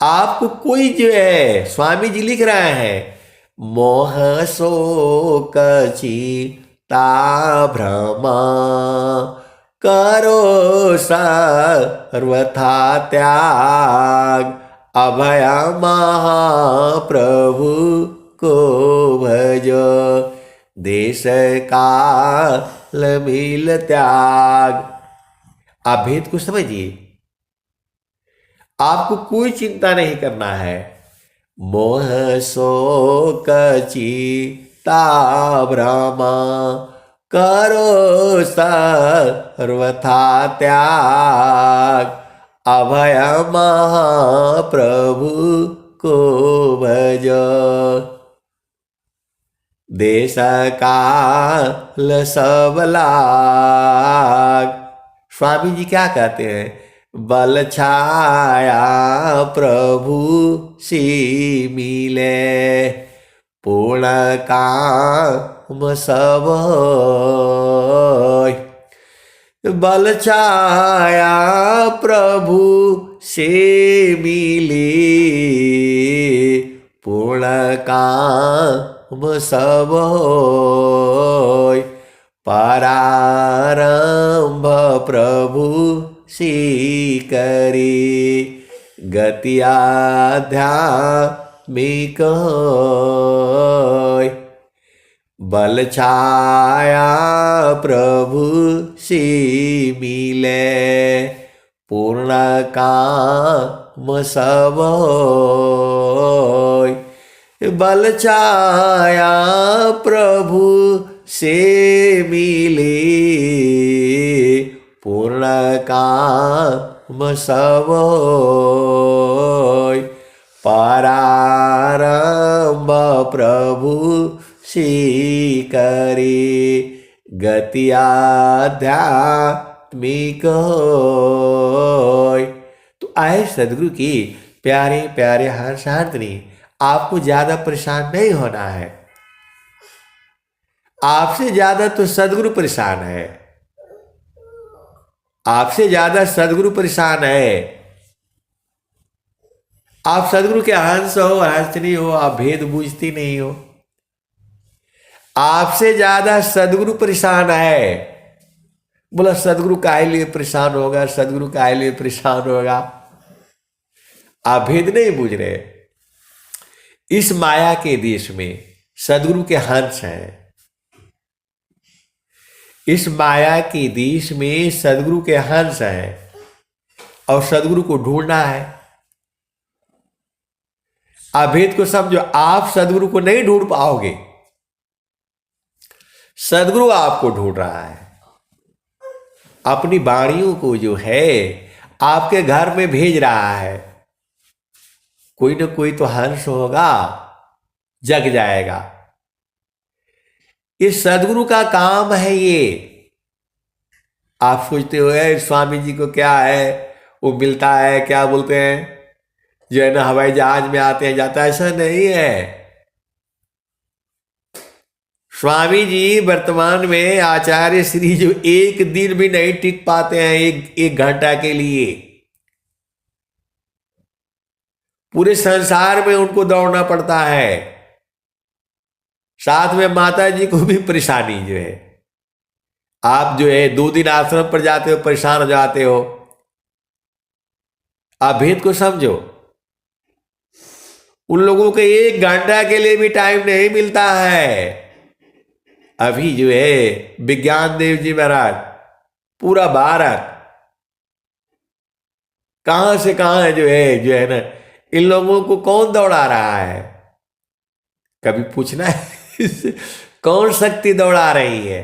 आपको कोई जो है, स्वामी जी लिख रहे हैं, मोह शोक चिंता भ्रम करो सर्वथा त्याग, अभय महाप्रभु को भजो, देश काल मिल त्याग। आप भेद को समझिए। आपको कोई चिंता नहीं करना है, मोह शोक चिता भ्रमा करो सर्वथा त्याग अभय महाप्रभु को भज देश काल सब लाग। स्वामी जी क्या कहते हैं? बल छाया प्रभु सी मिले पूर्ण काम सब होय। बल छाया प्रभु से मिली पूर्ण काम सब होय। प्रारंभ प्रभु सी करी गति आध्यात्मिक होय। बल छाया प्रभु सी मिले पूर्ण काम सब होय। बल छाया प्रभु से मिली पूर्ण काम सब होय। प्रारंभ प्रभु सी करी गति आध्यात्मिक होय। तो आए सदगुरु की प्यारे प्यारे हर्षार्थिनी, आपको ज्यादा परेशान नहीं होना है। आपसे ज्यादा तो सदगुरु परेशान है, आपसे ज्यादा सदगुरु परेशान है। आप सदगुरु के हंस हो, हंसनी हो, आप भेद बूझती नहीं हो। आपसे ज्यादा सदगुरु परेशान है। बोला सदगुरु काहे लिए परेशान होगा, सदगुरु काहे लिए परेशान होगा? आप भेद नहीं बूझ रहे। इस माया के देश में सदगुरु के हंस हैं। इस माया के देश में सदगुरु के हंस हैं और सदगुरु को ढूंढना है। आप भेद को समझो। आप सदगुरु को नहीं ढूंढ पाओगे, सदगुरु आपको ढूंढ रहा है। अपनी वाणियों को जो है आपके घर में भेज रहा है। कोई ना कोई तो हंस होगा, जग जाएगा। ये सदगुरु का काम है। ये आप सोचते हो स्वामी जी को क्या है, वो मिलता है, क्या बोलते हैं, जो है ना हवाई जहाज में आते हैं जाता है, ऐसा नहीं है। स्वामी जी वर्तमान में आचार्य श्री जो एक दिन भी नहीं टिक पाते हैं, एक घंटा के लिए। पूरे संसार में उनको दौड़ना पड़ता है। साथ में माता जी को भी परेशानी जो है। आप जो है 2 दिन आश्रम पर जाते हो, परेशान हो जाते हो। आप भेद को समझो। उन लोगों को 1 घंटा के लिए भी टाइम नहीं मिलता है। अभी जो है विज्ञान देव जी महाराज, पूरा भारत कहां से कहां जो है ना, इन लोगों को कौन दौड़ा रहा है? कभी पूछना है कौन शक्ति दौड़ा रही है?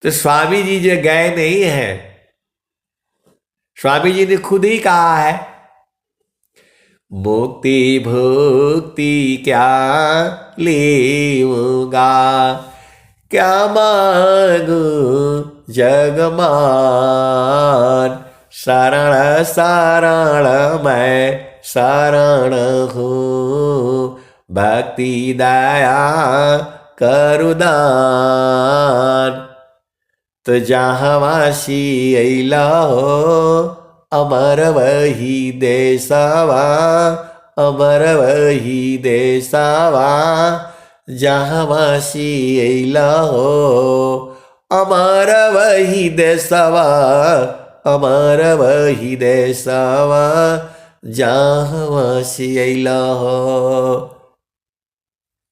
तो स्वामी जी जो गए नहीं है, स्वामी जी ने खुद ही कहा है, मुक्ति भुक्ति क्या लेऊंगा, क्या मांगू जगमान, शरण शरण मैं शरण हूँ, भक्ति दया करुदान। तो जहाँ वासी अइला हो, अमर वही देशवा, अमर वही देशवा, जहाँ वासी अइला हो, अमर वही देशवा, अमर वही देशवा, जहाँ वासी अइला हो।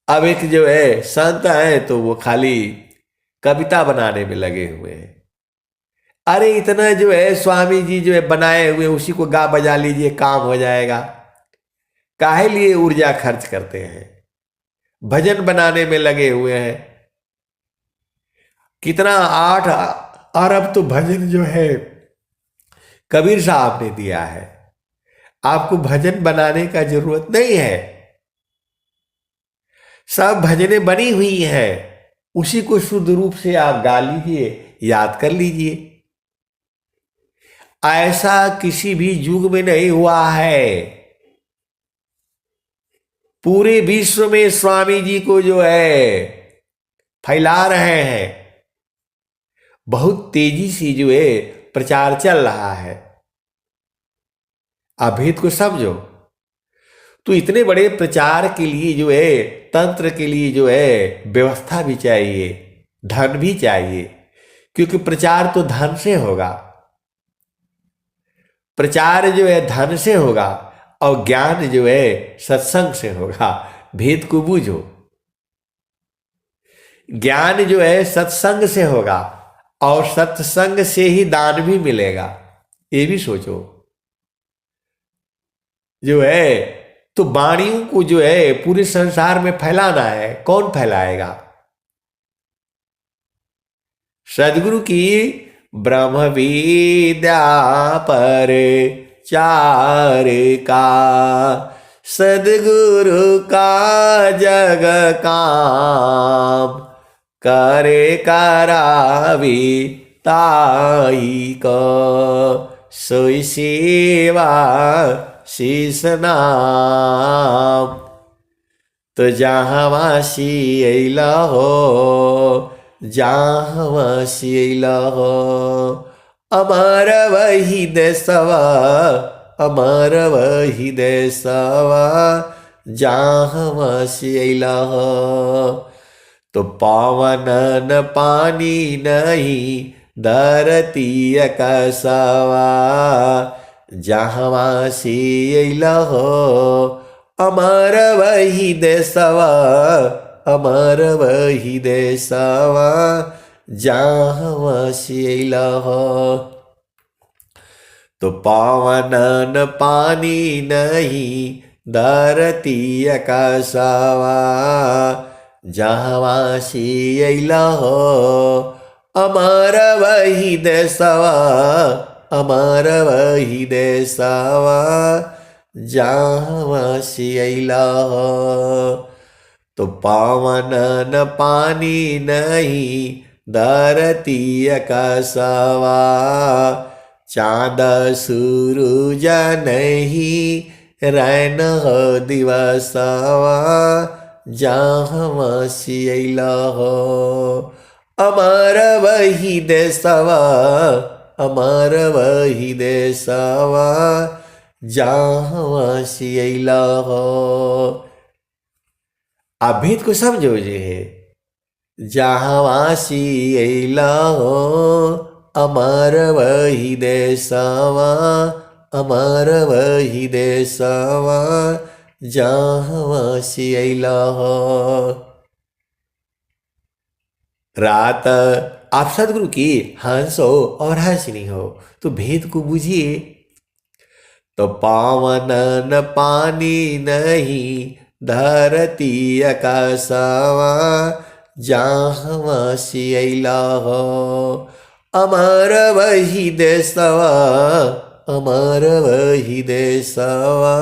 अब एक जो है संत है तो वो खाली कविता बनाने में लगे हुए हैं। अरे इतना जो है स्वामी जी जो है बनाए हुए, उसी को गा बजा लीजिए, काम हो जाएगा। काहे लिए ऊर्जा खर्च करते हैं? भजन बनाने में लगे हुए हैं। कितना 8 अरब तो भजन जो है कबीर साहब ने दिया है। आपको भजन बनाने का जरूरत नहीं है, सब भजनें बनी हुई है, उसी को शुद्ध रूप से आप गा लीजिए, याद कर लीजिए। ऐसा किसी भी युग में नहीं हुआ है। पूरे विश्व में स्वामी जी को जो है फैला रहे हैं, बहुत तेजी से जो है प्रचार चल रहा है। अभेद को समझो। तो इतने बड़े प्रचार के लिए जो है, तंत्र के लिए जो है व्यवस्था भी चाहिए, धन भी चाहिए, क्योंकि प्रचार तो धन से होगा। प्रचार जो है धन से होगा और ज्ञान जो है सत्संग से होगा। भेद को बूझो। ज्ञान जो है सत्संग से होगा और सत्संग से ही दान भी मिलेगा, ये भी सोचो। जो है तो वाणियों को जो है पूरे संसार में फैलाना है, कौन फैलाएगा? सदगुरु की ब्रह्म विद्या पर चार का, सदगुरु का जग काम, करे करावी ताई को, सोई सेवा शीस नाम। तो जहाँ वासी अला हो, जहाँ वासी अला हो, अमर वही देसवा, अमर वही देसवा, जहाँ वासी अला हो। तो पावन न पानी नहीं धरती कसवा, जहाँ वासी अला हो, अमर वही देसवा, अमर वही देसवा, जहाँ वासी अला हो। तो पावन न पानी नहीं धरती कसवा, जहाँ वासी अला हो, अमर वही देसवा, अमर वही देसवा, जहाँ वासी अला हो। तो पावन न पानी नहीं धरती कसवा, चाँद सूरज नहीं रैन हो दिवसवा, जहाँ वासी अला हो, अमर वही देसवा, अमर वही देसवा, जहाँ वासी अला हो। आप भेद को समझो जे है, जहाँ वासी अला हो, अमर वही देसवा, अमर वही देसवा, जहाँ वासी अला हो। रात आप सदगुरु की हंस हो और हंसनी हो, तो भेद को बुझिए। तो पावन न पानी नहीं धरती कसवा, जहाँ वासी अला हो, अमर वही देसवा, अमर वही देसवा,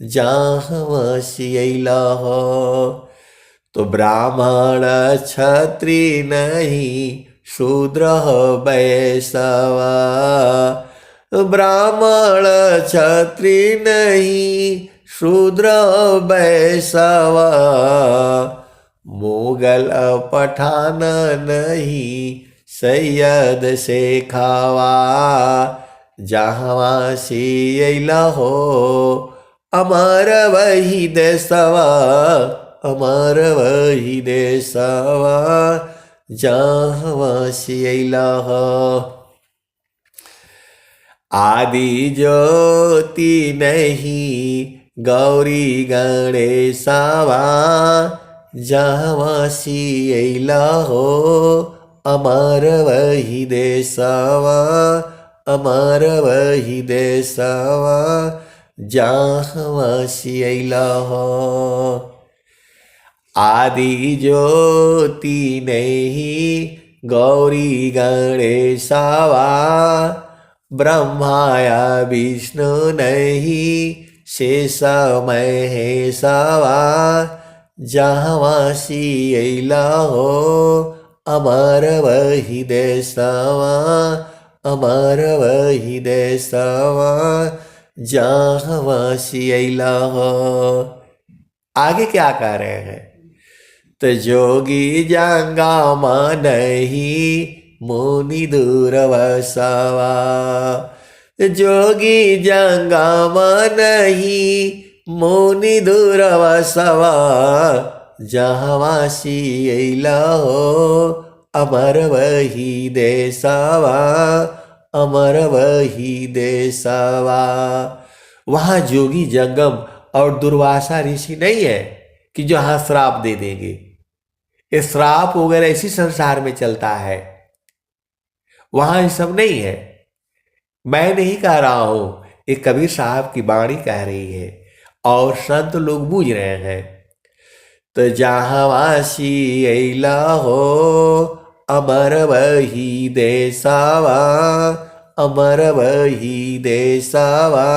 जहाँ वासी अला हो। तो ब्राह्मण क्षत्रिय नहीं शूद्र वैश्यवा, ब्राह्मण क्षत्रिय नहीं शूद्र वैश्यवा, मुगल पठान नहीं सैयद शेखावा, जहाँ वासी अला हो, अमर वही देसवा, अमर वही देसवा, जहाँ वासी अला हो। आदि ज्योति नहीं गौरी गणेशवा, जहाँ वासी अला हो, अमर वही देसवा, अमर वही देसवा, जहाँ सियला हो। आदि ज्योति नहीं गौरी गणेशवा, ब्रह्माया विष्णु नहीं शेष महेशवा। जहाँ सियला हो अमर वही देशवा, अमर वही देशवा। जहाँ सियला हो। आगे क्या कह रहे हैं? तो जोगी जंगमा नहीं मुनि दूर वसवा। जोगी जंगमा नहीं मुनि दूर वसवा। जहाँ सियला हो अमर वही देशवा, अमर वही देशवा। वहाँ जोगी जंगम और दुर्वासा ऋषि नहीं है कि जो हाँ श्राप दे देंगे। ये श्राप वगैरह इसी संसार में चलता है, वहां ये सब नहीं है। मैं नहीं कह रहा हूं, ये कबीर साहब की वाणी कह रही है और संत लोग बूझ रहे हैं। तो जहाँ वासी अला हो अमर वही देशवा, अमर वही देशवा।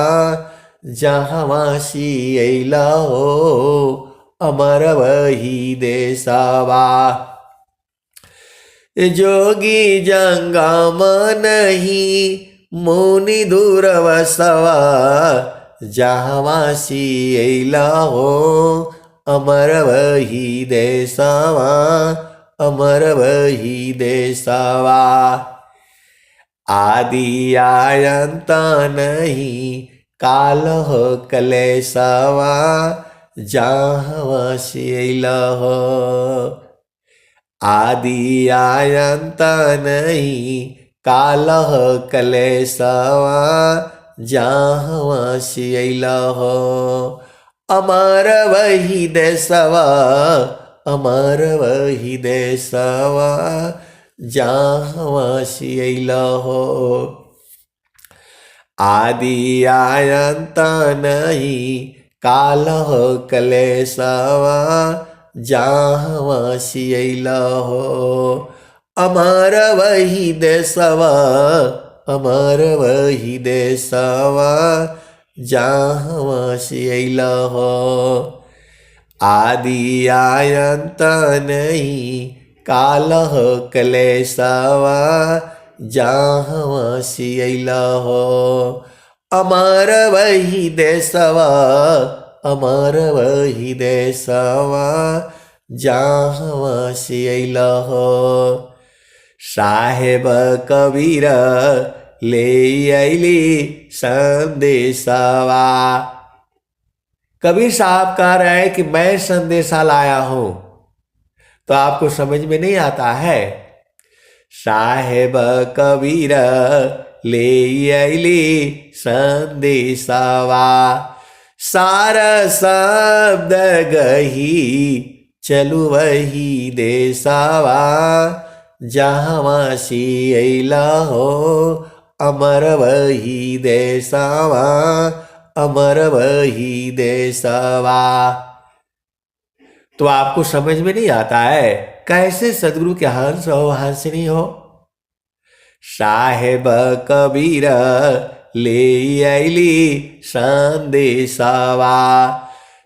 जहाँ वासी अला हो अमर वही देशवा। जोगी जंगम नहीं मुनि दूर वसवा। जहाँ वासी अला हो अमर वही देशवा, अमर वही देशवा। आदि आयंत नहीं काल हो कलेशवा। जहाँ सियला हो आदि आयंत नहीं काल हो कलेशवा। जहाँ सियला हो अमर वही देशवा, अमर वही देशवा। जहाँ सियला हो आदि आयंत नहीं काल हो कलेशवा। जहाँ सियला हो अमर वही देशवा, अमर वही देशवा। जहाँ सियला हो आदि आयंत नहीं काल हो कलेशवा। जहाँ सियला हो अमर वही देशवा, अमर वही देशवा। जहाँ सियला हो साहेब कबीर ले अली संदेशवा। कबीर साहब कह रहे हैं कि मैं संदेशा लाया हूं, तो आपको समझ में नहीं आता है। साहेब कबीर ले अली संदेशवा। सारा शब्द गही चलु वही देशवा। जहाँ सियला हो अमर वही देशवा, अमर वही देशवा। तो आपको समझ में नहीं आता है कैसे सदगुरु के हंस हो हंसनी हो। साहेब कबीर ले अली संदेशवा।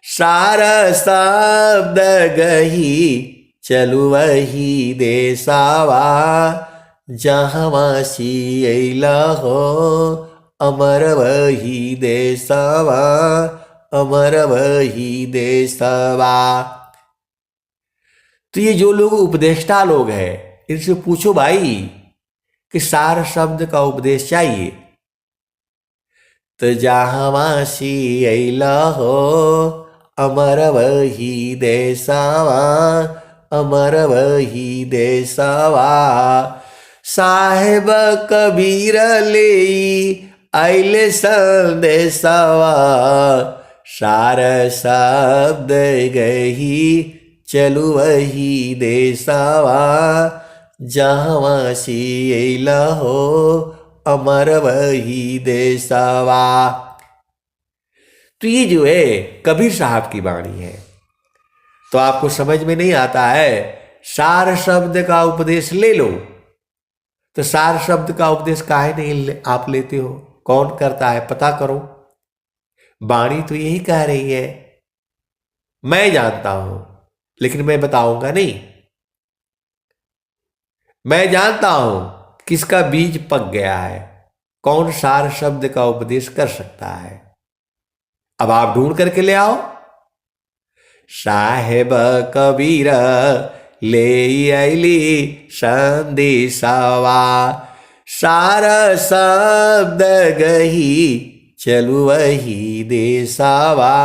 सारा शब्द गही चलु वही देशवा। जहाँ सियला हो अमर वही देशवा, अमर वही देशवा। तो ये जो लोग उपदेष्टा लोग हैं इनसे पूछो भाई कि सार शब्द का उपदेश चाहिए। तो जहाँ सियला हो अमर वही देशवा, अमर वही देशवा। साहेब कबीर ले आइले संदेशवा। सार शब्द गही चलु वही देशवा। जहाँ सियला हो अमर वही देशवा। तो ये जो है कबीर साहब की वाणी है। तो आपको समझ में नहीं आता है, सार शब्द का उपदेश ले लो। तो सार शब्द का उपदेश काहे नहीं आप लेते हो? कौन करता है पता करो। वाणी तो यही कह रही है, मैं जानता हूं लेकिन मैं बताऊंगा नहीं। मैं जानता हूं किसका बीज पक गया है, कौन सार शब्द का उपदेश कर सकता है। अब आप ढूंढ करके ले आओ। साहेब कबीर ले आइली संदेशवा, सार शब्द गही चलु वही देशवा,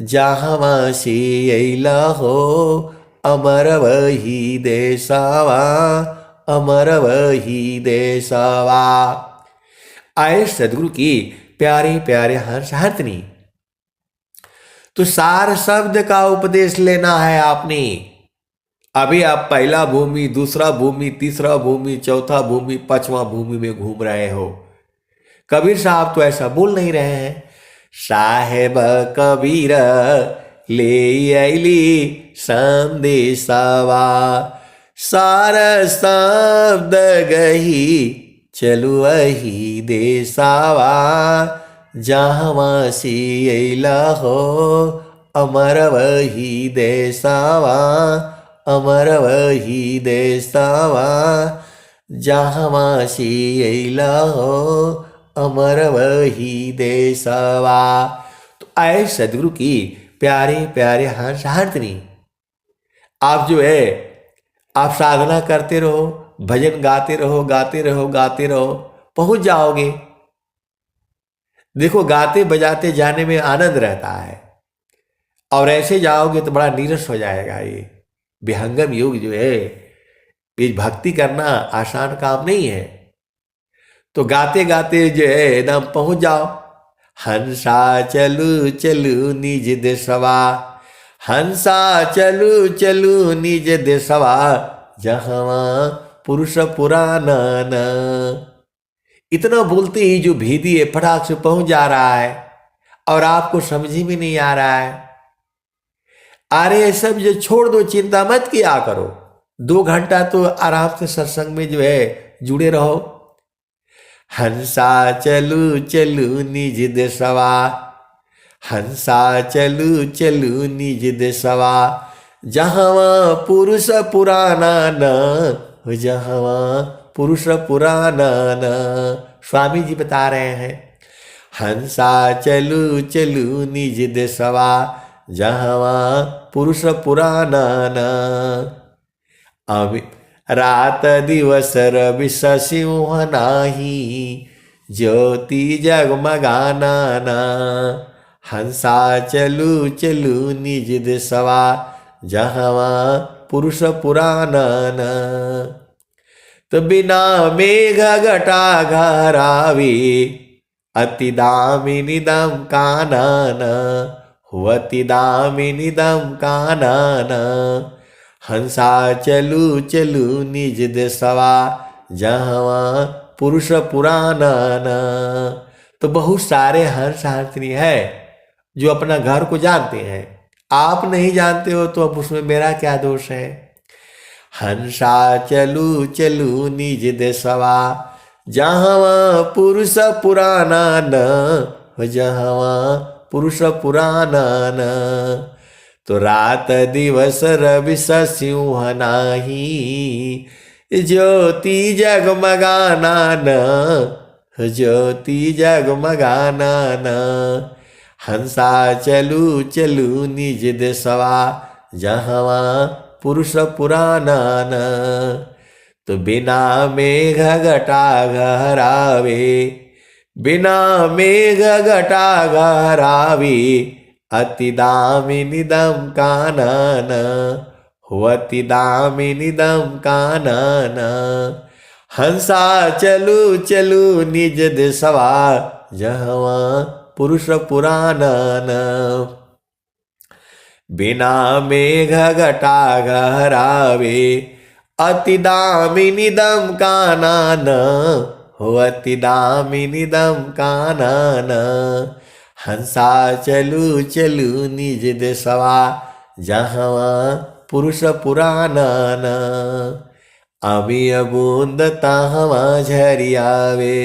जहवा से अइला हो अमर वही देशवा, अमर वही देशवा। आए सदगुरु की प्यारे प्यारे हंस हथनी। तो सार शब्द का उपदेश लेना है आपने। अभी आप पहला भूमि, दूसरा भूमि, तीसरा भूमि, चौथा भूमि, पांचवा भूमि में घूम रहे हो। कबीर साहब तो ऐसा बोल नहीं रहे हैं। साहेब कबीर ले आइली संदेशवा, सार शब्द गही चलु वही देशवा, जहवा से अइला हो अमर वही देशवा, अमर वही देशवा, जहवा से अइला हो अमर वही देशवा। तो आए सदगुरु की प्यारे प्यारे हंस हरतनी। आप जो है आप साधना करते रहो, भजन गाते रहो, गाते रहो, गाते रहो, पहुंच जाओगे। देखो गाते बजाते जाने में आनंद रहता है, और ऐसे जाओगे तो बड़ा नीरस हो जाएगा। ये विहंगम युग जो है, ये भक्ति करना आसान काम नहीं है। तो गाते गाते जो है एकदम पहुंच जाओ। हंसा चलू चलू निज देशवा, हंसा चलू चलू निज देशवा, जहवा पुरुष पुराना ना। इतना बोलते ही जो भेदी है फटाक से पहुंच जा रहा है, और आपको समझ में नहीं आ रहा है। अरे सब जो छोड़ दो, चिंता मत किया करो। 2 घंटा तो आराम से सत्संग में जो है जुड़े रहो। हंसा चलू चलू निज देशवा, हंसा चलू चलू निज देशवा, जहवा पुरुष पुराना न, जहवा पुरुष पुराना न। स्वामी जी बता रहे हैं, हंसा चलू चलू निज देशवा, जहवा पुरुष पुराना न। अभी रात दिवस रवि सिंह नाही, ज्योति जगमगाना ना। हंसा चलू चलू निज देशवा, जहवा पुरुष पुराना ना। तो बिना मेघ घटा घरावे, अति दामिनी दम कानन, हुअति दामिनी दम कानन। हंसा चलू चलू निज देशवा, जहवा पुरुष पुराना ना। तो बहुत सारे हंस हंसनी है जो अपना घर को जानते हैं। आप नहीं जानते हो तो अब उसमें मेरा क्या दोष है। हंसा चलू चलू निज देशवा, जहवा पुरुष पुराना न, जहवा पुरुष पुराना न। तो रात दिवस रवि सिंह नाही, ज्योति जगमगाना न, ज्योति जगमगाना न। हंसा चलू चलू निज देशवा, जहवा पुरुष पुराना न। तो बिना मेघ घटा घरावे, बिना मेघ घटा घरावे, अति दामिनी दम कानन, हुअति दामिनी दम कानन। हंसा चलू चलू निज देशवा, जहवा पुरुष पुराना न। बिना मेघ घटा घरावे, अति दामिनी दम कानन, हुअति दामिनी दम कानन। हंसा चलू चलू निज देशवा जहवा पुरुष पुराणन अमिय बूंद तहवा झरियावे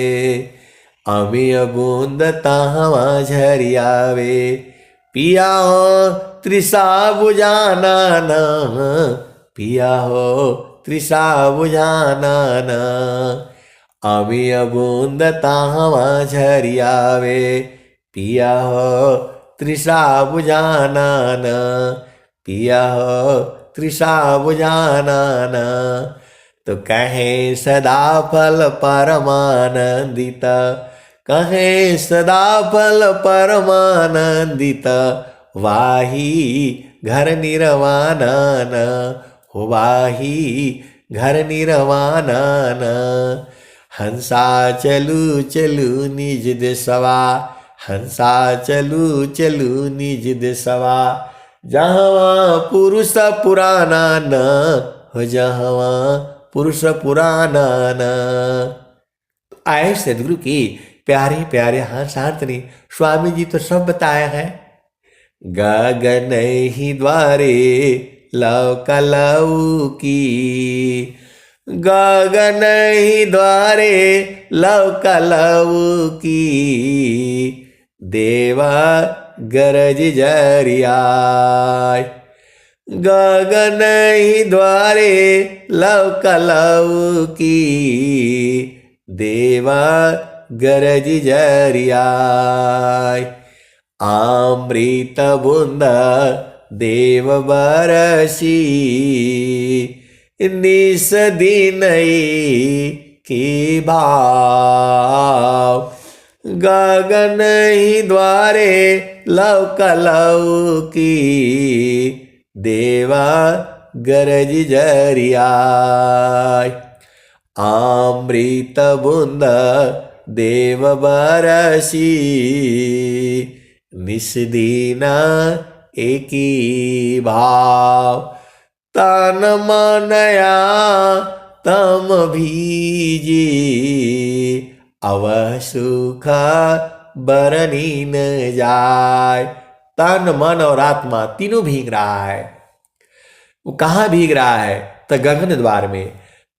अमिय बूंद तहवा झरियावे पिया हो तृषा बुझानन पिया हो तृषा बुझानन अमिय बूंद तहवा झरियावे पिया हो तृषा बुझानन पिया हो तृषा बुझानन तो कहे सदा फल परमानंदित कहे सदा फल परमानंदित वाही घर निर्वाणन हो वाही घर निर्वाणन हंसा चलू चलू निज देशवा हंसा चलू चलू निज देशवा जहवा पुरुष पुराना न हो जहवा पुरुष पुराना न। आए सदगुरु की प्यारे प्यारे हंसार्थ स्वामी जी तो सब बताया है। गगन ही द्वारे लव कलऊ की गगन ही द्वारे लव कलऊ की देवा गरज जरियाय गगन ही द्वारे लव कलऊ की देवा गरज जरियाय अमृत बूंद देव बरसी निस दिन की भाव गगन ही द्वारे लव कलऊ की देवा गरज जरियाय अमृत बूंद देव बरसी निस्दीना एकी भाव तन मनया तम भीजी अवह सुख बरनी न जाय। तन मन और आत्मा तीनों भीग रहा है। वो कहाँ भीग रहा है? तो गगन द्वार में।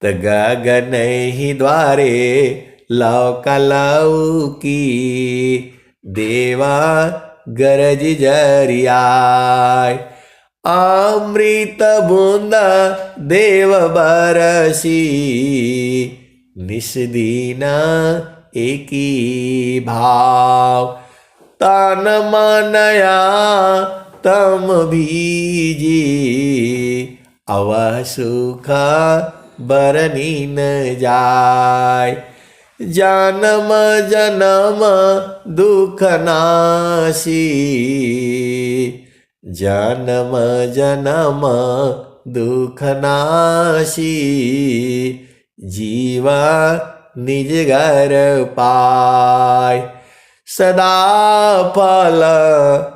तो गगन ही द्वारे लव कलऊ की देवा गरज जरियाय अमृत बूंद देव बरसी निस्दीना एकी भाव तन मनया तम भीजी अवह सुख बरनी न जाय जन्म जन्म दुख नासी जन्म जन्म दुख नासी जीवा निज घर पाय सदा फल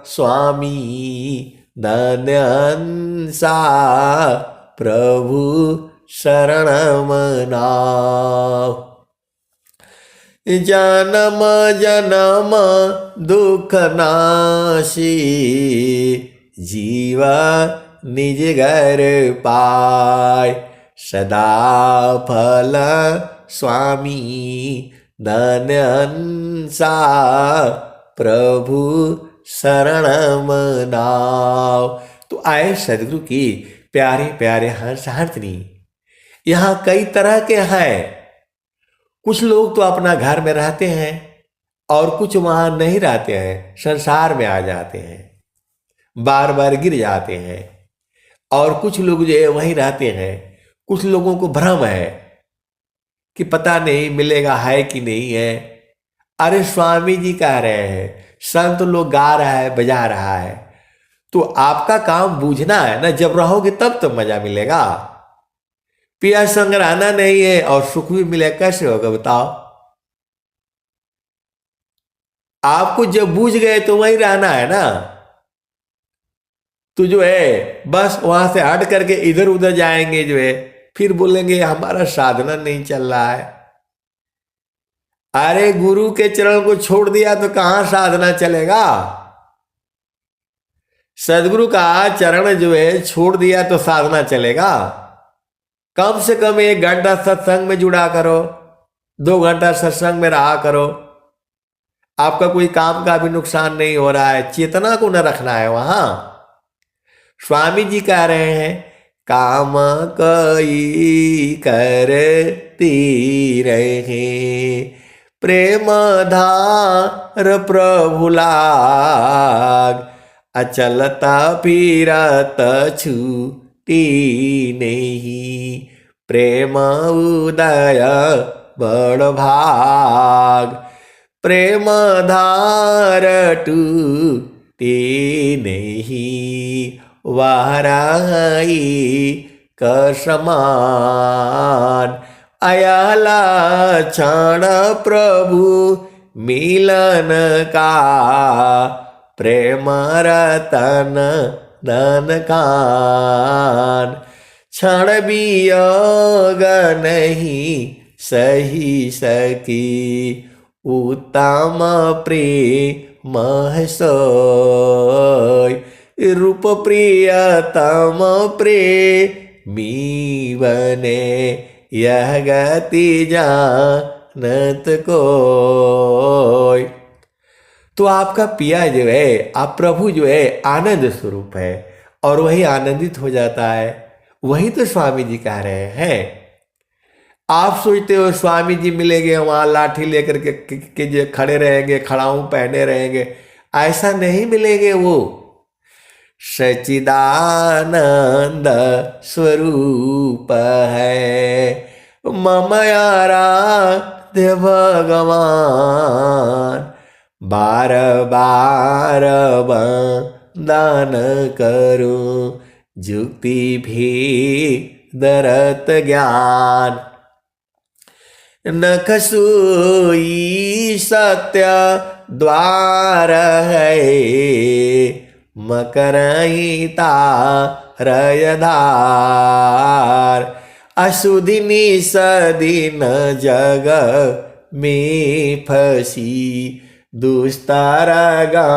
स्वामी धन्यंसा प्रभु शरण मनाव जन्म जन्म दुख नासी जीवा निज घर पाय सदा फल स्वामी धन्यंसा प्रभु शरण मनाव। तो आए सदगुरु की प्यारे प्यारे हंसार्थनी। यहाँ कई तरह के हैं। कुछ लोग तो अपना घर में रहते हैं और कुछ वहां नहीं रहते हैं, संसार में आ जाते हैं, बार बार गिर जाते हैं। और कुछ लोग जो है वहीं रहते हैं। कुछ लोगों को भ्रम है कि पता नहीं मिलेगा है कि नहीं है। अरे स्वामी जी कह रहे हैं, संत लोग गा रहा है, बजा रहा है, तो आपका काम बूझना है ना। जब रहोगे तब तो मजा मिलेगा। पिया संग रहना नहीं है और सुख भी मिले, कैसे होगा बताओ? आपको जब बूझ गए तो वहीं रहना है ना। तो जो है बस वहां से हट करके इधर उधर जाएंगे, जो है फिर बोलेंगे हमारा साधना नहीं चल रहा है। अरे गुरु के चरण को छोड़ दिया तो कहां साधना चलेगा। सदगुरु का चरण जो है छोड़ दिया तो साधना चलेगा। कम से कम 1 घंटा सत्संग में जुड़ा करो, 2 घंटा सत्संग में रहा करो। आपका कोई काम का भी नुकसान नहीं हो रहा है, चेतना को न रखना है वहां। स्वामी जी कह रहे हैं, काम कई करती रहे, प्रेम धार प्रभु लाग, अचलता फिरत छूटी नहीं, प्रेम उदय बड़ भाग, प्रेम धार टूटी नहीं, वाराई का समान, अयला क्षण प्रभु मिलन का, प्रेम रतन धन कान, क्षण वियोग नहीं सही सकी, उत्तम प्रेम सोय, रूप प्रियतम प्रेमी बने, यह गति जानत कोय। तो आपका पिया जो है, आप प्रभु जो है आनंद स्वरूप है और वही आनंदित हो जाता है। वही तो स्वामी जी कह रहे हैं। आप सोचते हो स्वामी जी मिलेंगे वहां लाठी लेकर के जो खड़े रहेंगे, खड़ाऊ पहने रहेंगे, ऐसा नहीं मिलेंगे। वो सच्चिदानंद स्वरूप है, मम आराध्य भगवान, बार बार वंदन करूं, जुक्ति भी दरत ज्ञान, नख सोई सत्य द्वार है, मकरहिता रयधार, अशुधिनी सदीन जग में फसी, दुस्तारगा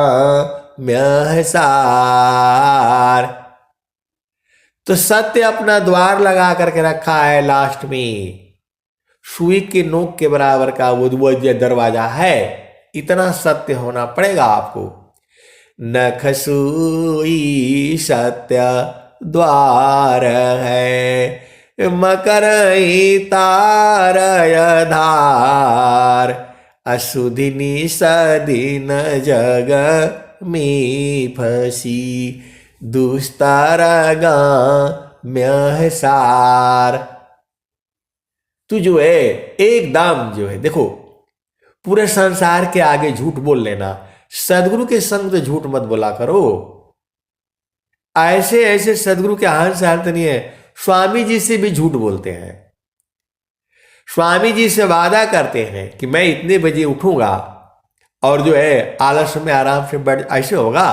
म्यहसार। तो सत्य अपना द्वार लगा करके रखा है, लास्ट में सुई के नोक के बराबर का वो दरवाजा है। इतना सत्य होना पड़ेगा आपको। नख सुई सत्य द्वार है, मकर तारय धार, अशुधिनी सदीन जग में फसी, दुस्तारगा म्यहसार। तू जो है एकदम जो है, देखो पूरे संसार के आगे झूठ बोल लेना, सदगुरु के संग तो झूठ मत बोला करो। ऐसे ऐसे सदगुरु के हंस हालत नहीं है, स्वामी जी से भी झूठ बोलते हैं। स्वामी जी से वादा करते हैं कि मैं इतने बजे उठूंगा और जो है आलस में आराम से बैठ, ऐसे होगा?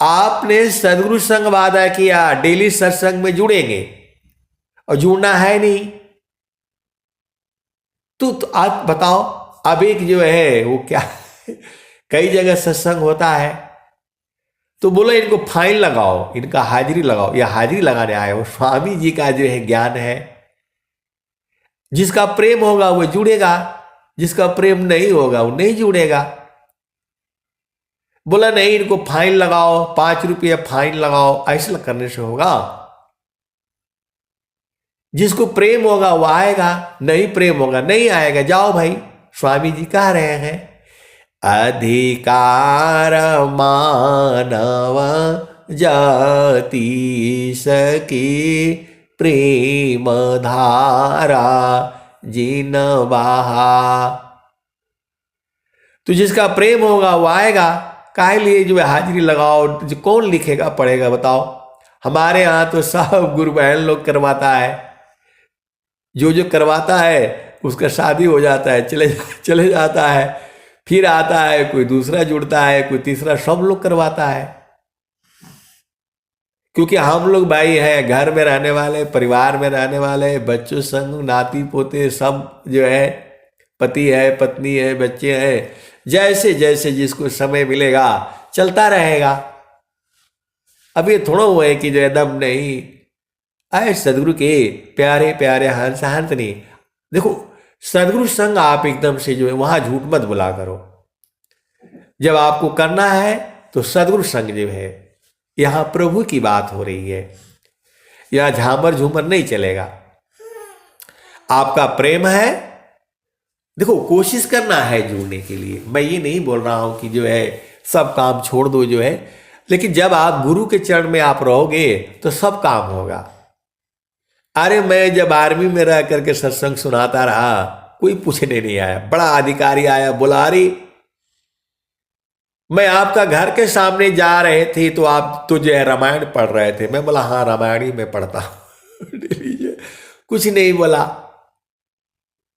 आपने सदगुरु संग वादा किया डेली सत्संग में जुड़ेंगे और जुड़ना है नहीं, तो आप बताओ। अब एक जो है वो क्या कई जगह सत्संग होता है तो बोलो इनको फाइन लगाओ, इनका हाजिरी लगाओ, या हाजिरी लगाने आए हो। स्वामी जी का जो है ज्ञान है, जिसका प्रेम होगा वो जुड़ेगा, जिसका प्रेम नहीं होगा वो नहीं जुड़ेगा। बोला नहीं इनको फाइन लगाओ, 5 रुपये फाइन लगाओ, ऐसा करने से होगा? जिसको प्रेम होगा वो आएगा, नहीं प्रेम होगा नहीं आएगा। जाओ भाई, स्वामी जी कह रहे हैं अधिकार मानव जाति सकी, प्रेम धारा जिन बहा। तो जिसका प्रेम होगा वो आएगा। काहे लिए जो है हाजिरी लगाओ, जो कौन लिखेगा पढ़ेगा बताओ? हमारे यहाँ तो सब गुरु बहन लोग करवाता है, जो करवाता है उसका शादी हो जाता है, चले जाता है, फिर आता है, कोई दूसरा जुड़ता है, कोई तीसरा, सब लोग करवाता है। क्योंकि हम लोग भाई है घर में रहने वाले, परिवार में रहने वाले, बच्चों संग नाती पोते सब जो है, पति है, पत्नी है, बच्चे हैं, जैसे जैसे जिसको समय मिलेगा चलता रहेगा। अब ये थोड़ा हुआ है कि जो एकदम नहीं आए सदगुरु के प्यारे प्यारे हंस हंस नहीं। देखो सदगुरु संग आप एकदम से जो है वहां झूठ मत बुला करो। जब आपको करना है तो सदगुरु संग जो है, यहां प्रभु की बात हो रही है, यह झामर झूमर नहीं चलेगा। आपका प्रेम है, देखो कोशिश करना है जुड़ने के लिए। मैं ये नहीं बोल रहा हूं कि जो है सब काम छोड़ दो जो है, लेकिन जब आप गुरु के चरण में आप रहोगे तो सब काम होगा। अरे मैं जब आर्मी में रह करके सत्संग सुनाता रहा, कोई पूछने नहीं आया। बड़ा अधिकारी आया, बोला अरे मैं आपका घर के सामने जा रहे थे तो आप तो जो है रामायण पढ़ रहे थे। मैं बोला हाँ रामायण ही मैं पढ़ता हूं लीजिए, कुछ नहीं बोला।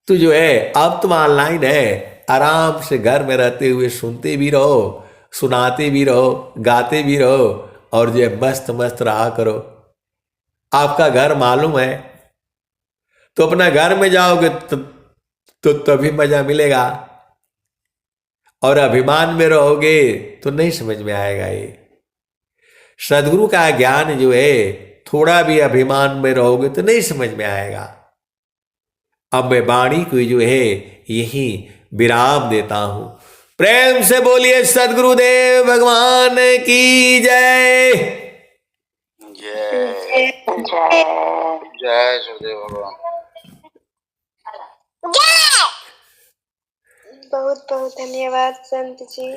तो जो है अब तुम ऑनलाइन है, आराम से घर में रहते हुए सुनते भी रहो, सुनाते भी रहो, गाते भी रहो, और जो है मस्त मस्त रहा करो। आपका घर मालूम है तो अपना घर में जाओगे तो तभी मजा मिलेगा, और अभिमान में रहोगे तो नहीं समझ में आएगा। ये सदगुरु का ज्ञान जो है, थोड़ा भी अभिमान में रहोगे तो नहीं समझ में आएगा। अब मैं वाणी को जो है यही विराम देता हूं। प्रेम से बोलिए सदगुरुदेव भगवान की जय। जय जय सुखदेव भगवान। बहुत बहुत धन्यवाद संत जी।